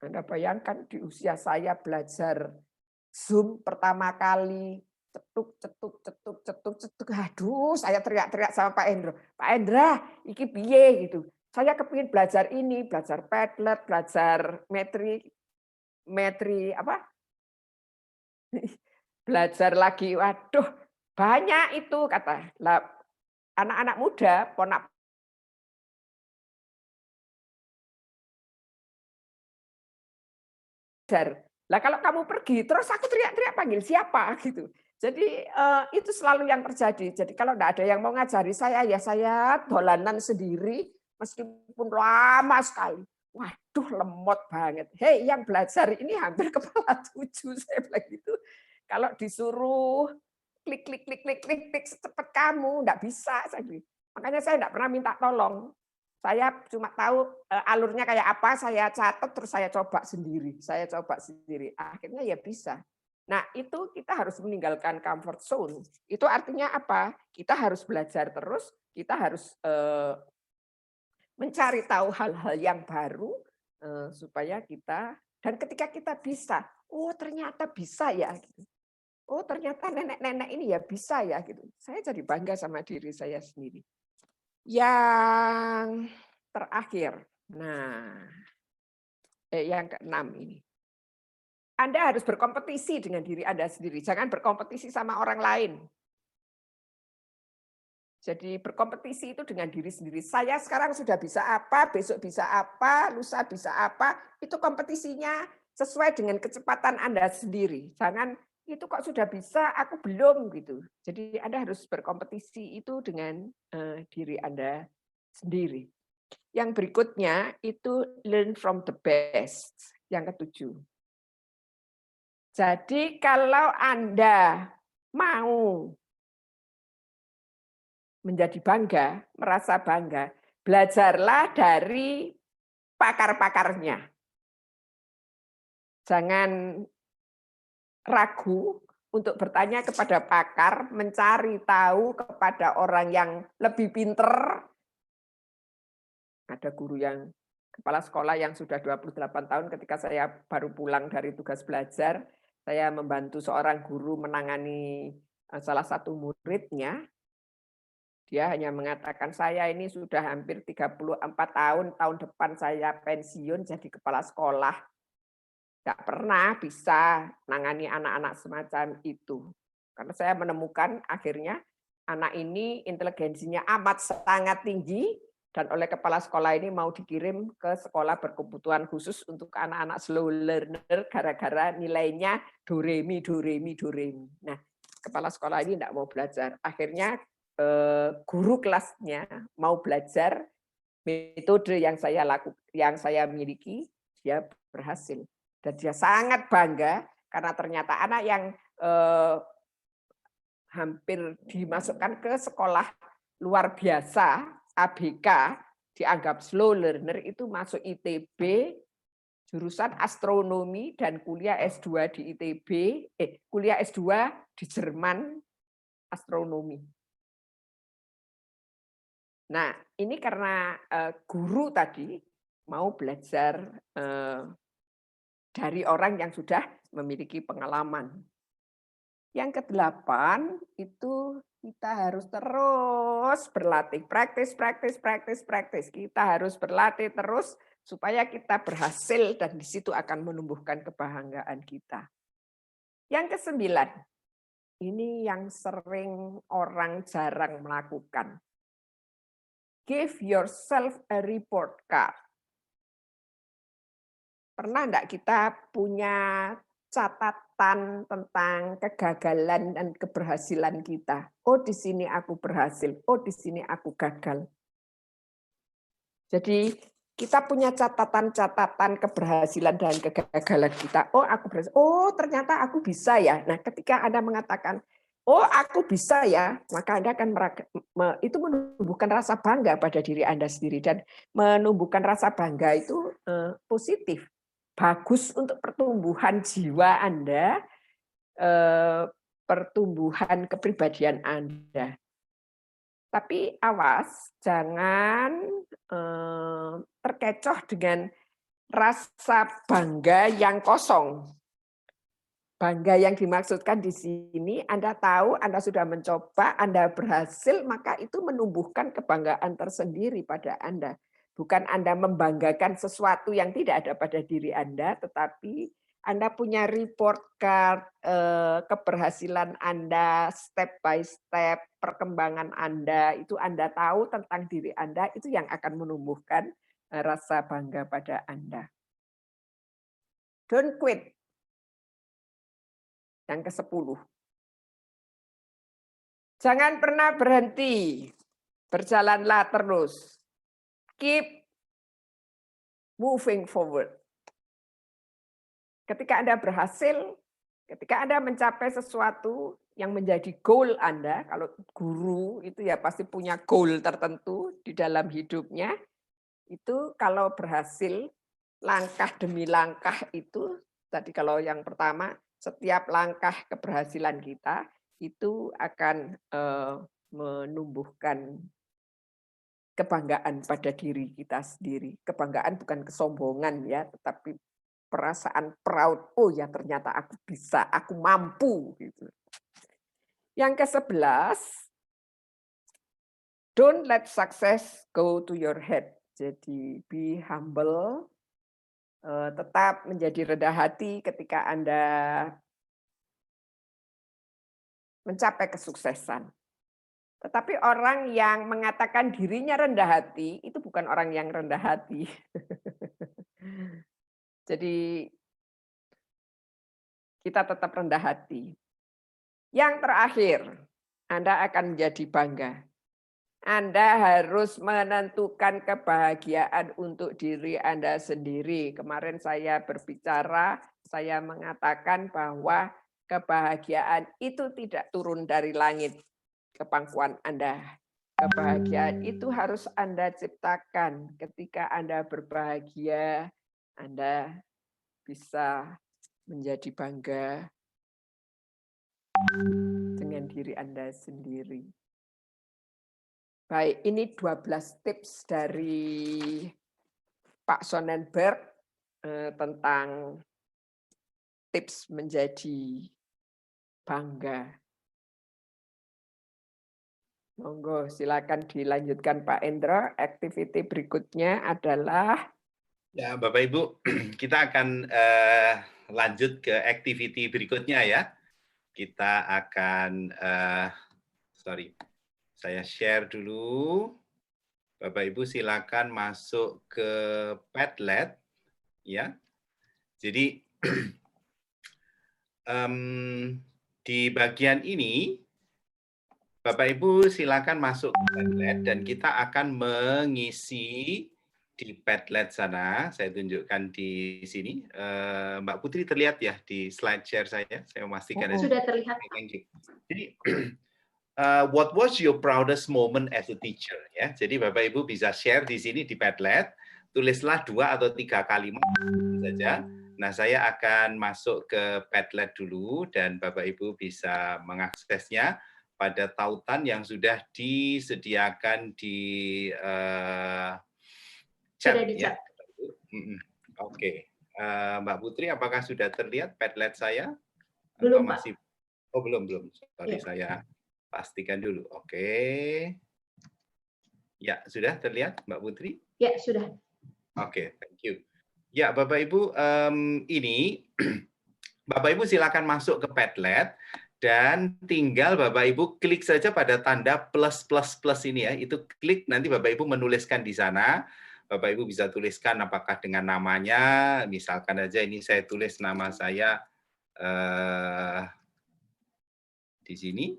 Anda bayangkan di usia saya belajar Zoom pertama kali, cetuk. Aduh, saya teriak-teriak sama Pak Endro. Pak Endra, iki piye gitu. saya kepingin belajar ini, belajar Padlet, belajar metri apa? Belajar lagi, waduh, banyak itu kata. Lah, anak-anak muda, ponak belajar. Lah kalau kamu pergi, terus aku teriak-teriak panggil siapa gitu. Jadi itu selalu yang terjadi. Jadi kalau enggak ada yang mau ngajari saya, ya saya dolanan sendiri meskipun lama sekali. Waduh, lemot banget. Hei, yang belajar ini hampir kepala 7, saya bilang gitu. Kalau disuruh klik secepat kamu, enggak bisa. Makanya saya enggak pernah minta tolong. Saya cuma tahu alurnya kayak apa, saya catat, terus saya coba sendiri. Akhirnya ya bisa. Nah, itu kita harus meninggalkan comfort zone. Itu artinya apa? Kita harus belajar terus, kita harus mencari tahu hal-hal yang baru supaya kita, dan ketika kita bisa, oh ternyata bisa ya. Oh ternyata nenek-nenek ini ya bisa ya. Gitu. Saya jadi bangga sama diri saya sendiri. Yang terakhir, yang keenam ini. Anda harus berkompetisi dengan diri Anda sendiri, jangan berkompetisi sama orang lain. Jadi berkompetisi itu dengan diri sendiri. Saya sekarang sudah bisa apa, besok bisa apa, lusa bisa apa, itu kompetisinya sesuai dengan kecepatan Anda sendiri. Jangan itu kok sudah bisa, aku belum gitu. Jadi Anda harus berkompetisi itu dengan diri Anda sendiri. Yang berikutnya itu learn from the best. Yang ke-7. Jadi kalau Anda mau menjadi bangga, merasa bangga, belajarlah dari pakar-pakarnya. Jangan ragu untuk bertanya kepada pakar, mencari tahu kepada orang yang lebih pinter. Ada guru yang kepala sekolah yang sudah 28 tahun ketika saya baru pulang dari tugas belajar, saya membantu seorang guru menangani salah satu muridnya. Dia hanya mengatakan, saya ini sudah hampir 34 tahun depan saya pensiun jadi kepala sekolah. Nggak pernah bisa nangani anak-anak semacam itu. Karena saya menemukan akhirnya anak ini inteligensinya amat sangat tinggi, dan oleh kepala sekolah ini mau dikirim ke sekolah berkebutuhan khusus untuk anak-anak slow learner gara-gara nilainya doremi. Nah, kepala sekolah ini tidak mau belajar. Akhirnya guru kelasnya mau belajar metode yang saya miliki, dia berhasil. Dan dia sangat bangga karena ternyata anak yang hampir dimasukkan ke sekolah luar biasa, ABK, dianggap slow learner, itu masuk ITB, jurusan astronomi, dan kuliah S2 di ITB, kuliah S2 di Jerman, astronomi. Nah, ini karena guru tadi mau belajar dari orang yang sudah memiliki pengalaman. Yang ke-8 itu kita harus terus berlatih, praktis. Kita harus berlatih terus supaya kita berhasil dan di situ akan menumbuhkan kebanggaan kita. Yang ke-9, ini yang sering orang jarang melakukan. Give yourself a report card. Pernah enggak kita punya catatan tentang kegagalan dan keberhasilan kita? Oh, di sini aku berhasil. Oh, di sini aku gagal. Jadi kita punya catatan-catatan keberhasilan dan kegagalan kita. Oh, aku berhasil. Oh, ternyata aku bisa ya. Nah, ketika Anda mengatakan, oh, aku bisa ya, maka Anda akan itu menumbuhkan rasa bangga pada diri Anda sendiri, dan menumbuhkan rasa bangga itu positif. Bagus untuk pertumbuhan jiwa Anda, pertumbuhan kepribadian Anda. Tapi awas, jangan terkecoh dengan rasa bangga yang kosong. Bangga yang dimaksudkan di sini, Anda tahu, Anda sudah mencoba, Anda berhasil, maka itu menumbuhkan kebanggaan tersendiri pada Anda. Bukan Anda membanggakan sesuatu yang tidak ada pada diri Anda, tetapi Anda punya report card, keberhasilan Anda, step by step, perkembangan Anda, itu Anda tahu tentang diri Anda, itu yang akan menumbuhkan rasa bangga pada Anda. Don't quit. Yang ke-10. Jangan pernah berhenti. Berjalanlah terus. Keep moving forward. Ketika Anda berhasil, ketika Anda mencapai sesuatu yang menjadi goal Anda, kalau guru itu ya pasti punya goal tertentu di dalam hidupnya, itu kalau berhasil, langkah demi langkah itu, tadi kalau yang pertama, setiap langkah keberhasilan kita, itu akan menumbuhkan kebanggaan pada diri kita sendiri. Kebanggaan bukan kesombongan ya, tetapi perasaan proud. Oh ya ternyata aku bisa, aku mampu. Gitu. Yang ke-11, don't let success go to your head. Jadi be humble, tetap menjadi rendah hati ketika Anda mencapai kesuksesan. Tetapi orang yang mengatakan dirinya rendah hati, itu bukan orang yang rendah hati. Jadi kita tetap rendah hati. Yang terakhir, Anda akan menjadi bangga. Anda harus menentukan kebahagiaan untuk diri Anda sendiri. Kemarin saya berbicara, saya mengatakan bahwa kebahagiaan itu tidak turun dari langit ke pangkuan Anda. Kebahagiaan itu harus Anda ciptakan. Ketika Anda berbahagia, Anda bisa menjadi bangga dengan diri Anda sendiri. Baik, ini 12 tips dari Pak Sonnenberg tentang tips menjadi bangga. Monggo, silakan dilanjutkan Pak Endro. Aktiviti berikutnya adalah ya, Bapak Ibu, kita akan lanjut ke aktiviti berikutnya ya. Kita akan saya share dulu. Bapak Ibu silakan masuk ke Padlet ya. Jadi di bagian ini Bapak Ibu silakan masuk ke Padlet dan kita akan mengisi di Padlet sana. Saya tunjukkan di sini. Mbak Putri terlihat ya di slide share saya. Saya memastikan. Sudah terlihat. Jadi what was your proudest moment as a teacher? Ya, jadi Bapak Ibu bisa share di sini di Padlet. Tulislah 2 atau 3 kalimat saja. Nah, saya akan masuk ke Padlet dulu dan Bapak Ibu bisa mengaksesnya pada tautan yang sudah disediakan di chat. Ya. Oke. Mbak Putri, apakah sudah terlihat Padlet saya? Belum, atau masih? Pak. Oh, belum. Sorry, saya pastikan dulu. Oke. Ya, sudah terlihat Mbak Putri? Ya, sudah. Oke, thank you. Ya, Bapak Ibu, ini Bapak Ibu silakan masuk ke Padlet. Dan tinggal Bapak Ibu klik saja pada tanda plus ini ya. Itu klik, nanti Bapak Ibu menuliskan di sana. Bapak Ibu bisa tuliskan apakah dengan namanya, misalkan aja ini saya tulis nama saya di sini.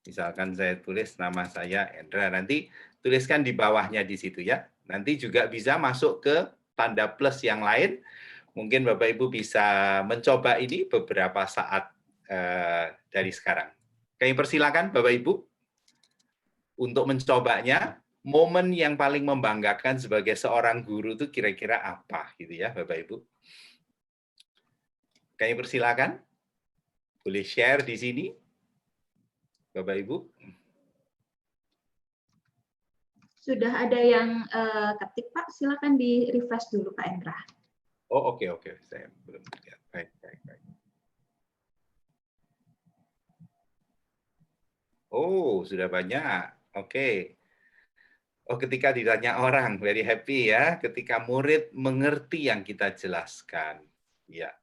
Misalkan saya tulis nama saya Endra, nanti tuliskan di bawahnya di situ ya. Nanti juga bisa masuk ke tanda plus yang lain. Mungkin Bapak Ibu bisa mencoba ini beberapa saat dari sekarang. Kami persilakan Bapak Ibu untuk mencobanya. Momen yang paling membanggakan sebagai seorang guru itu kira-kira apa gitu ya Bapak Ibu. Kami persilakan. Boleh share di sini Bapak Ibu. Sudah ada yang ketik Pak, silakan di refresh dulu Pak Endra. Oh oke. Saya belum lihat. Baik. Oh, sudah banyak. Oke. Oh, ketika ditanya orang, very happy ya. Ketika murid mengerti yang kita jelaskan. Ya.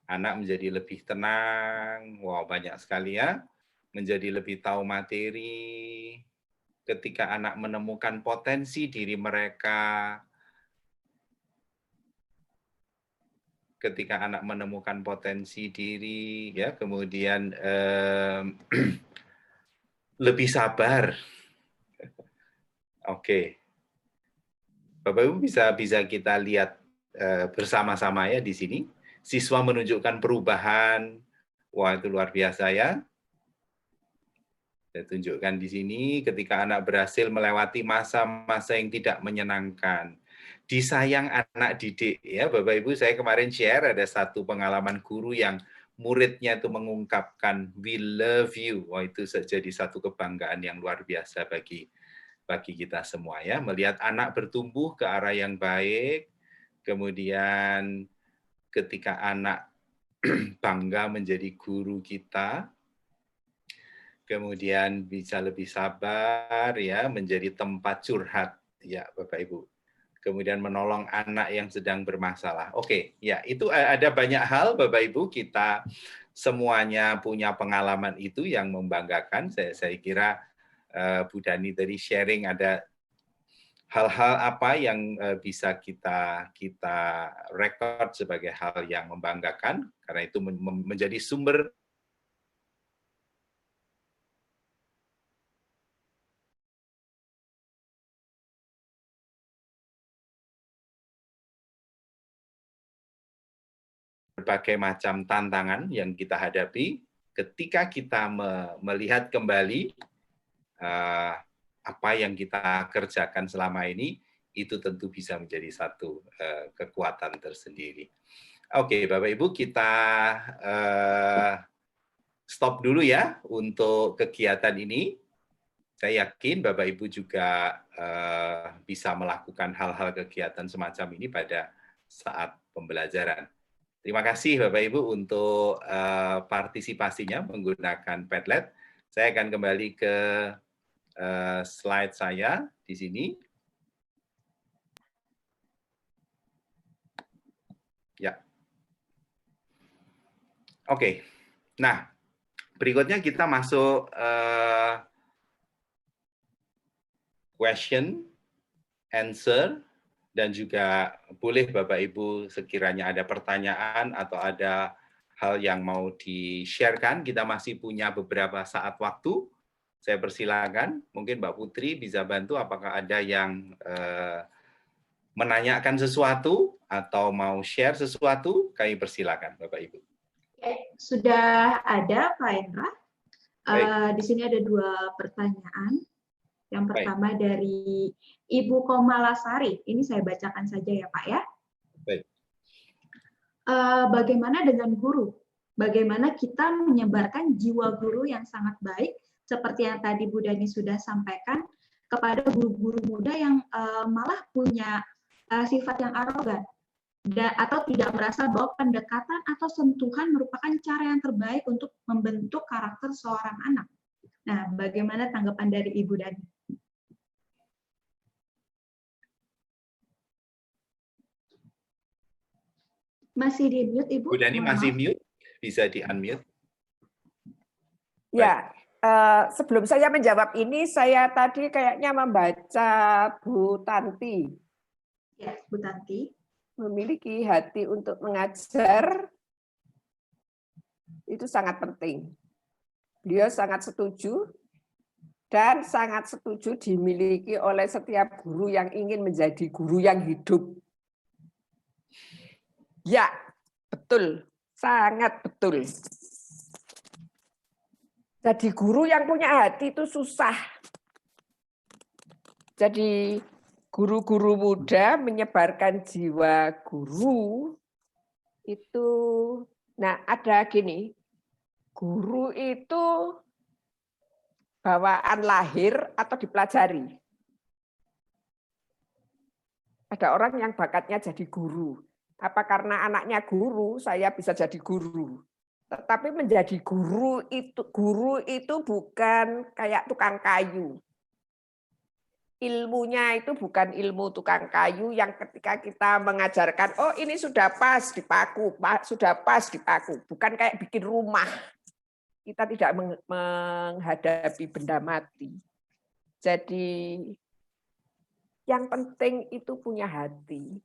Anak menjadi lebih tenang. Wow, banyak sekali ya. Menjadi lebih tahu materi. Ketika anak menemukan potensi diri mereka. Ketika anak menemukan potensi diri, ya, kemudian lebih sabar. Oke. Bapak Ibu bisa kita lihat bersama-sama ya di sini. Siswa menunjukkan perubahan. Wah, itu luar biasa ya. Saya tunjukkan di sini ketika anak berhasil melewati masa-masa yang tidak menyenangkan. Disayang anak didik ya Bapak Ibu, saya kemarin share ada satu pengalaman guru yang muridnya itu mengungkapkan we love you. Wah, itu jadi satu kebanggaan yang luar biasa bagi kita semua ya, melihat anak bertumbuh ke arah yang baik, kemudian ketika anak bangga menjadi guru kita, kemudian bisa lebih sabar ya, menjadi tempat curhat ya Bapak Ibu. Kemudian menolong anak yang sedang bermasalah. Oke, ya itu ada banyak hal Bapak Ibu, kita semuanya punya pengalaman itu yang membanggakan. Saya kira Bu Dani tadi sharing ada hal-hal apa yang bisa kita record sebagai hal yang membanggakan, karena itu menjadi sumber berbagai macam tantangan yang kita hadapi. Ketika kita melihat kembali apa yang kita kerjakan selama ini, itu tentu bisa menjadi satu kekuatan tersendiri. Oke, Bapak Ibu, kita stop dulu ya untuk kegiatan ini. Saya yakin Bapak Ibu juga bisa melakukan hal-hal kegiatan semacam ini pada saat pembelajaran. Terima kasih Bapak Ibu untuk partisipasinya menggunakan Padlet. Saya akan kembali ke slide saya di sini. Ya. Oke. Nah, berikutnya kita masuk question, answer, dan juga boleh Bapak Ibu sekiranya ada pertanyaan atau ada hal yang mau di-sharekan, kita masih punya beberapa saat waktu. Saya persilakan, mungkin Mbak Putri bisa bantu apakah ada yang menanyakan sesuatu atau mau share sesuatu, kami persilakan Bapak Ibu. Sudah ada Pak Endra. Di sini ada 2 pertanyaan. Yang pertama dari Ibu Komalasari. Ini saya bacakan saja ya Pak ya. Baik. Bagaimana dengan guru? Bagaimana kita menyebarkan jiwa guru yang sangat baik, seperti yang tadi Bu Dani sudah sampaikan, kepada guru-guru muda yang malah punya sifat yang arogan, atau tidak merasa bahwa pendekatan atau sentuhan merupakan cara yang terbaik untuk membentuk karakter seorang anak. Nah, bagaimana tanggapan dari Ibu Dani? Masih di mute, Ibu? Bu Dani masih mute, bisa di-unmute. Ya, sebelum saya menjawab ini, saya tadi kayaknya membaca Bu Tanti. Ya, Bu Tanti. Memiliki hati untuk mengajar, itu sangat penting. Beliau sangat setuju, dan sangat setuju dimiliki oleh setiap guru yang ingin menjadi guru yang hidup. Ya, betul. Sangat betul. Jadi guru yang punya hati itu susah. Jadi guru-guru muda menyebarkan jiwa guru itu, nah ada gini, guru itu bawaan lahir atau dipelajari. Ada orang yang bakatnya jadi guru. Apa karena anaknya guru, saya bisa jadi guru. Tetapi menjadi guru itu bukan kayak tukang kayu. ilmunya itu bukan ilmu tukang kayu yang ketika kita mengajarkan, oh ini sudah pas dipaku, sudah pas dipaku. Bukan kayak bikin rumah. Kita tidak menghadapi benda mati. Jadi yang penting itu punya hati.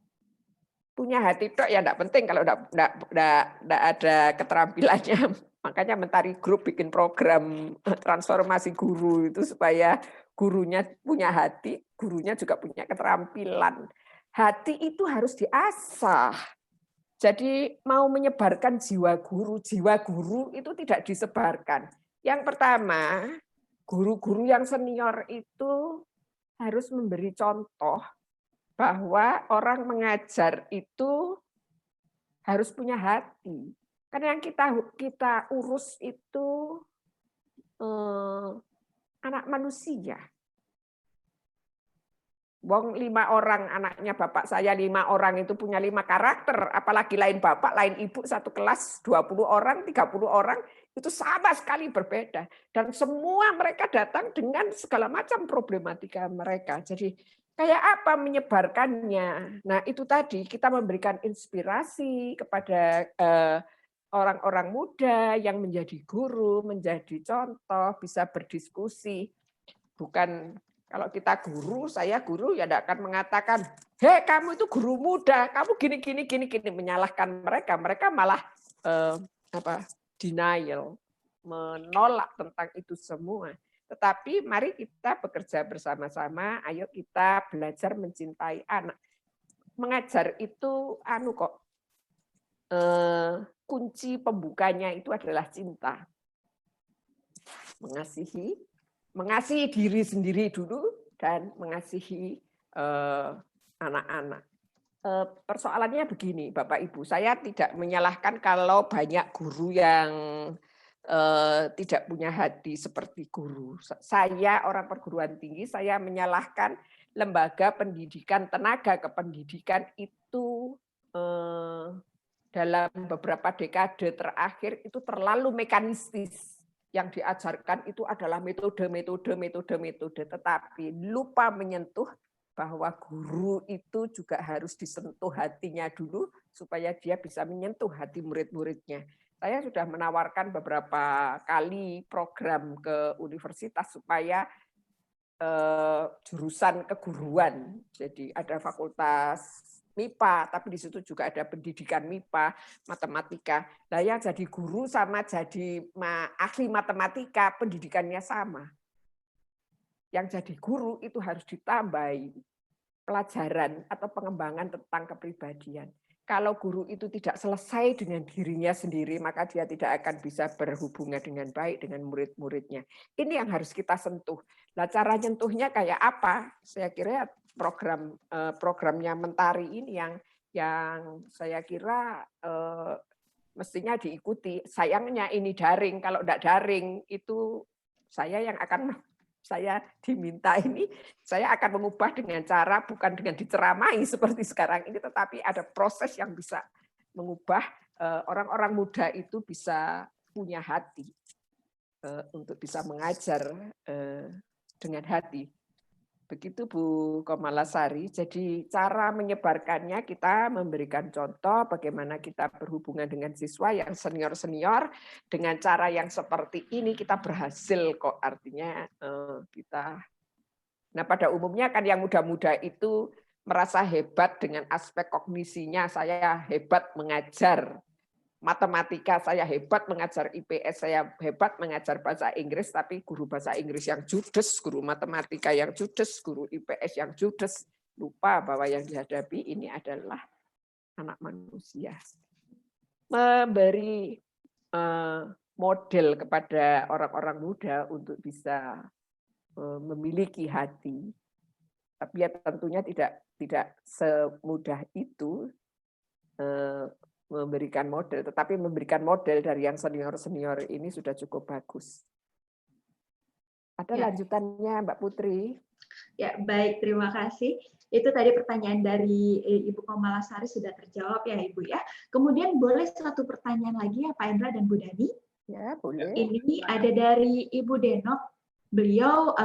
Punya hati itu ya enggak penting kalau enggak ada keterampilannya. Makanya Mentari Group bikin program transformasi guru itu supaya gurunya punya hati, gurunya juga punya keterampilan. Hati itu harus diasah. Jadi mau menyebarkan jiwa guru itu tidak disebarkan. Yang pertama, guru-guru yang senior itu harus memberi contoh bahwa orang mengajar itu harus punya hati. Karena yang kita urus itu anak manusia. Wong 5 orang anaknya bapak saya 5 orang itu punya 5 karakter, apalagi lain bapak, lain ibu satu kelas 20 orang, 30 orang itu sama sekali berbeda dan semua mereka datang dengan segala macam problematika mereka. Jadi kayak apa menyebarkannya? Nah, itu tadi kita memberikan inspirasi kepada orang-orang muda yang menjadi guru, menjadi contoh, bisa berdiskusi. Bukan kalau kita guru, saya guru ya tidak akan mengatakan, hei kamu itu guru muda, kamu gini, menyalahkan mereka. Mereka malah denial, menolak tentang itu semua. Tetapi mari kita bekerja bersama-sama, ayo kita belajar mencintai anak. Mengajar itu kunci pembukanya itu adalah cinta. Mengasihi diri sendiri dulu dan mengasihi anak-anak. Persoalannya begini, Bapak Ibu, saya tidak menyalahkan kalau banyak guru yang tidak punya hati seperti guru. Saya orang perguruan tinggi, saya menyalahkan lembaga pendidikan, tenaga kependidikan itu dalam beberapa dekade terakhir itu terlalu mekanistis. Yang diajarkan itu adalah metode, tetapi lupa menyentuh bahwa guru itu juga harus disentuh hatinya dulu supaya dia bisa menyentuh hati murid-muridnya. Saya sudah menawarkan beberapa kali program ke universitas supaya jurusan keguruan. Jadi ada fakultas MIPA, tapi di situ juga ada pendidikan MIPA, matematika. Nah, yang jadi guru sama jadi ahli matematika, pendidikannya sama. Yang jadi guru itu harus ditambahi pelajaran atau pengembangan tentang kepribadian. Kalau guru itu tidak selesai dengan dirinya sendiri, maka dia tidak akan bisa berhubungan dengan baik dengan murid-muridnya. Ini yang harus kita sentuh. Nah, cara nyentuhnya kayak apa? Saya kira programnya Mentari ini yang saya kira mestinya diikuti. Sayangnya ini daring. Kalau tidak daring itu saya diminta ini, saya akan mengubah dengan cara bukan dengan diceramai seperti sekarang ini, tetapi ada proses yang bisa mengubah orang-orang muda itu bisa punya hati untuk bisa mengajar dengan hati. Begitu Bu Komalasari. Jadi cara menyebarkannya kita memberikan contoh bagaimana kita berhubungan dengan siswa yang senior-senior dengan cara yang seperti ini kita berhasil kok. Artinya kita. Nah, pada umumnya kan yang muda-muda itu merasa hebat dengan aspek kognisinya. Saya hebat mengajar matematika, saya hebat mengajar IPS, saya hebat mengajar bahasa Inggris, tapi guru bahasa Inggris yang judes, guru matematika yang judes, guru IPS yang judes, lupa bahwa yang dihadapi ini adalah anak manusia. Memberi model kepada orang-orang muda untuk bisa memiliki hati, tapi ya tentunya tidak semudah itu memberikan model, tetapi memberikan model dari yang senior-senior ini sudah cukup bagus. Ada lanjutannya, Mbak Putri? Ya, baik, terima kasih. Itu tadi pertanyaan dari Ibu Komalasari sudah terjawab ya, Ibu ya. Kemudian boleh satu pertanyaan lagi ya, Pak Endra dan Bu Dani? Ya, boleh. Ini ada dari Ibu Denok. beliau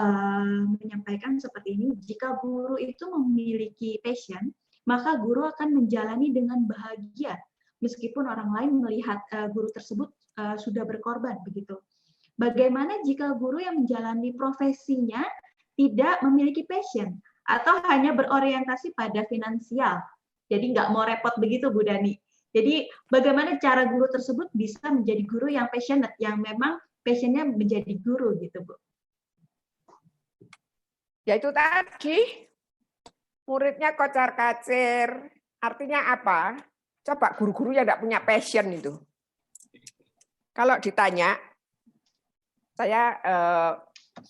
menyampaikan seperti ini, jika guru itu memiliki passion, maka guru akan menjalani dengan bahagia, meskipun orang lain melihat guru tersebut sudah berkorban, begitu. Bagaimana jika guru yang menjalani profesinya tidak memiliki passion, atau hanya berorientasi pada finansial? Jadi nggak mau repot begitu, Bu Dani. Jadi bagaimana cara guru tersebut bisa menjadi guru yang passionate, yang memang passionnya menjadi guru gitu, Bu? Ya itu tadi, muridnya kocar-kacir. Artinya apa? Coba guru-guru yang tidak punya passion itu. Kalau ditanya, saya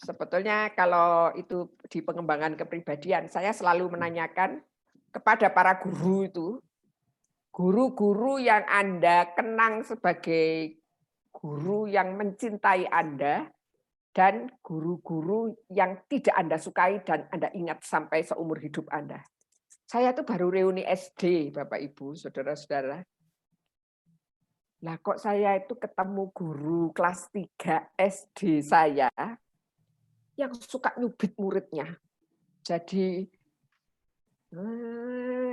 sebetulnya kalau itu di pengembangan kepribadian, saya selalu menanyakan kepada para guru itu, guru-guru yang Anda kenang sebagai guru yang mencintai Anda, dan guru-guru yang tidak Anda sukai dan Anda ingat sampai seumur hidup Anda. Saya tuh baru reuni SD, Bapak Ibu, saudara-saudara. Lah kok saya itu ketemu guru kelas 3 SD saya yang suka nyubit muridnya. Jadi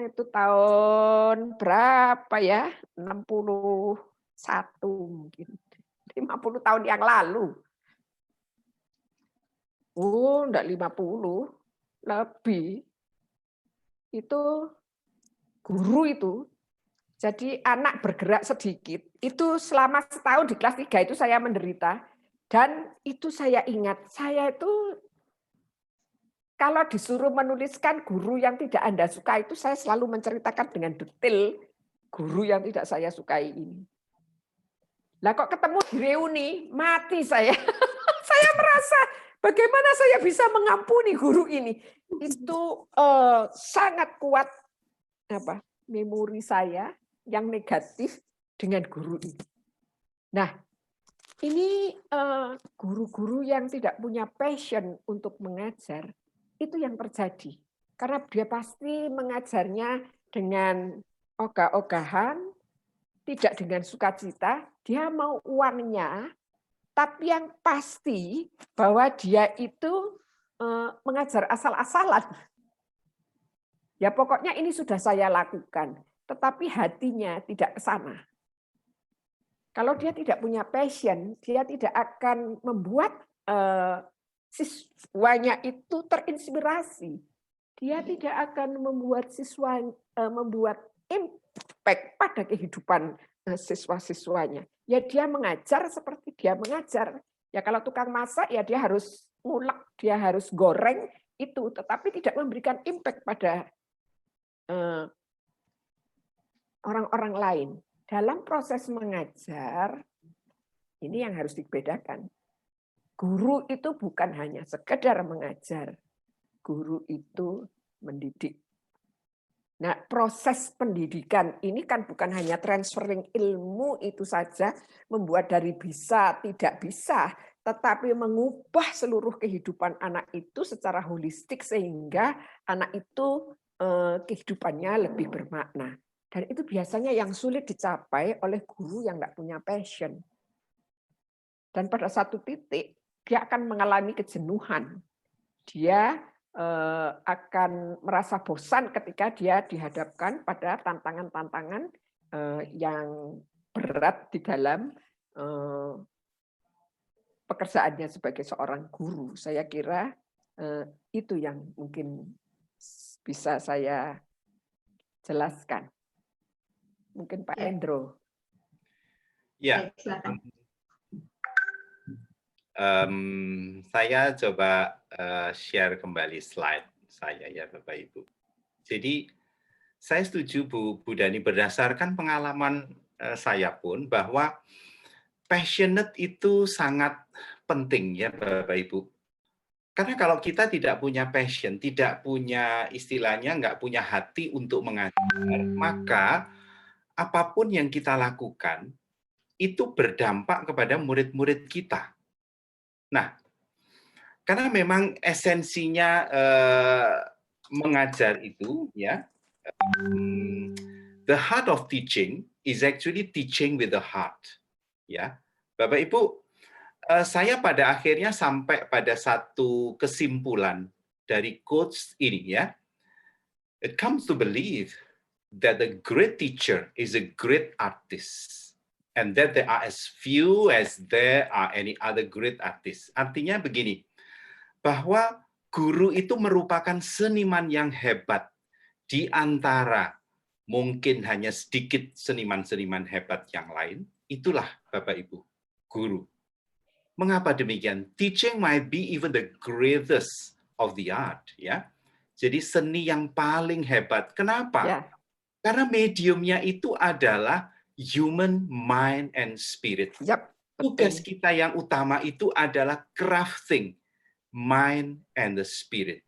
itu tahun berapa ya? 61 mungkin. 50 tahun yang lalu. Oh, enggak 50, lebih. Itu guru itu. Jadi anak bergerak sedikit, itu selama setahun di kelas 3 itu saya menderita. Dan itu saya ingat, saya itu kalau disuruh menuliskan guru yang tidak Anda suka itu, saya selalu menceritakan dengan detail guru yang tidak saya sukai ini. Lah kok ketemu di reuni, mati saya. Saya merasa bagaimana saya bisa mengampuni guru ini. Itu sangat kuat memori saya yang negatif dengan guru ini. Nah, ini guru-guru yang tidak punya passion untuk mengajar, itu yang terjadi. Karena dia pasti mengajarnya dengan ogah-ogahan, tidak dengan sukacita, dia mau uangnya, tapi yang pasti bahwa dia itu mengajar asal-asalan. Ya pokoknya ini sudah saya lakukan, tetapi hatinya tidak ke sana. Kalau dia tidak punya passion, dia tidak akan membuat siswanya itu terinspirasi. Dia tidak akan membuat siswa membuat impact pada kehidupan siswa-siswanya. Ya dia mengajar seperti dia mengajar. Ya kalau tukang masak ya dia harus ngulek, dia harus goreng itu, tetapi tidak memberikan impact pada orang-orang lain. Dalam proses mengajar, ini yang harus dibedakan. Guru itu bukan hanya sekedar mengajar. Guru itu mendidik. Nah, proses pendidikan ini kan bukan hanya transferring ilmu itu saja, membuat dari bisa tidak bisa, tetapi mengubah seluruh kehidupan anak itu secara holistik sehingga anak itu kehidupannya lebih bermakna. Dan itu biasanya yang sulit dicapai oleh guru yang nggak punya passion. Dan pada satu titik, dia akan mengalami kejenuhan. Dia akan merasa bosan ketika dia dihadapkan pada tantangan-tantangan yang berat di dalam pekerjaannya sebagai seorang guru. Saya kira itu yang mungkin bisa saya jelaskan. Mungkin Pak Endro. Ya, saya coba share kembali slide saya ya Bapak Ibu. Jadi saya setuju Bu Dani, berdasarkan pengalaman saya pun bahwa passionate itu sangat penting ya Bapak Ibu. Karena kalau kita tidak punya passion, tidak punya istilahnya, nggak punya hati untuk mengajar, maka apapun yang kita lakukan itu berdampak kepada murid-murid kita. Nah, karena memang esensinya mengajar itu, ya, the heart of teaching is actually teaching with the heart. Ya, Bapak Ibu, Saya pada akhirnya sampai pada satu kesimpulan dari quotes ini ya. It comes to believe that the great teacher is a great artist and that there are as few as there are any other great artists. Artinya begini, bahwa guru itu merupakan seniman yang hebat di antara mungkin hanya sedikit seniman-seniman hebat yang lain. Itulah Bapak Ibu, guru. Mengapa demikian? Teaching might be even the greatest of the art, ya. Jadi seni yang paling hebat. Kenapa? Ya. Karena mediumnya itu adalah human mind and spirit. Yap, Tugas betul. kita yang utama itu adalah crafting mind and the spirit.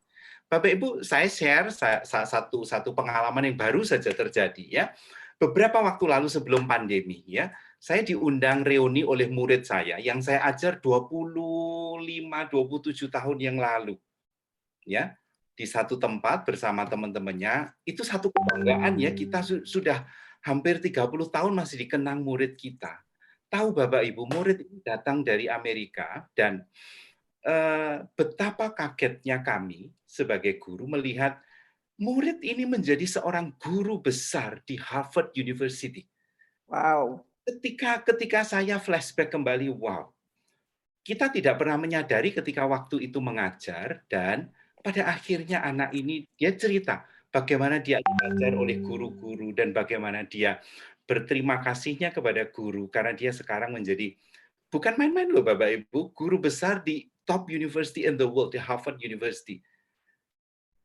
Bapak Ibu, saya share satu pengalaman yang baru saja terjadi ya. Beberapa waktu lalu sebelum pandemi ya, saya diundang reuni oleh murid saya yang saya ajar 25-27 tahun yang lalu. Ya, di satu tempat bersama teman-temannya, itu satu kebanggaan ya, kita sudah hampir 30 tahun masih dikenang murid kita. Tahu Bapak Ibu, murid ini datang dari Amerika dan betapa kagetnya kami sebagai guru melihat murid ini menjadi seorang guru besar di Harvard University. Wow. Ketika saya flashback kembali, wow, kita tidak pernah menyadari ketika waktu itu mengajar dan pada akhirnya anak ini dia cerita bagaimana dia diajar oleh guru-guru dan bagaimana dia berterima kasihnya kepada guru karena dia sekarang menjadi bukan main-main loh Bapak Ibu, guru besar di top university in the world, di Harvard University.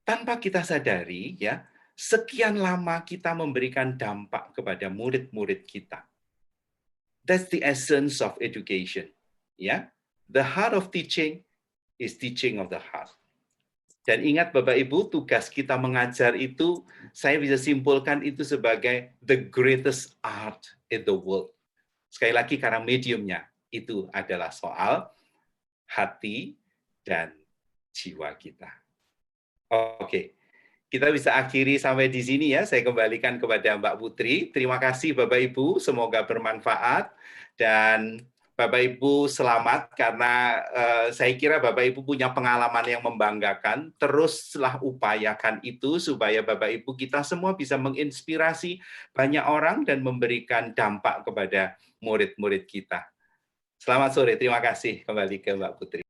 Tanpa kita sadari ya, sekian lama kita memberikan dampak kepada murid-murid kita. That's the essence of education. Ya, the heart of teaching is teaching of the heart. Dan ingat Bapak Ibu, tugas kita mengajar itu, saya bisa simpulkan itu sebagai the greatest art in the world. Sekali lagi karena mediumnya itu adalah soal hati dan jiwa kita. Oke, kita bisa akhiri sampai di sini ya. Saya kembalikan kepada Mbak Putri. Terima kasih Bapak Ibu, semoga bermanfaat. Dan Bapak Ibu selamat karena saya kira Bapak Ibu punya pengalaman yang membanggakan. Teruslah upayakan itu supaya Bapak Ibu kita semua bisa menginspirasi banyak orang dan memberikan dampak kepada murid-murid kita. Selamat sore, terima kasih. Kembali ke Mbak Putri.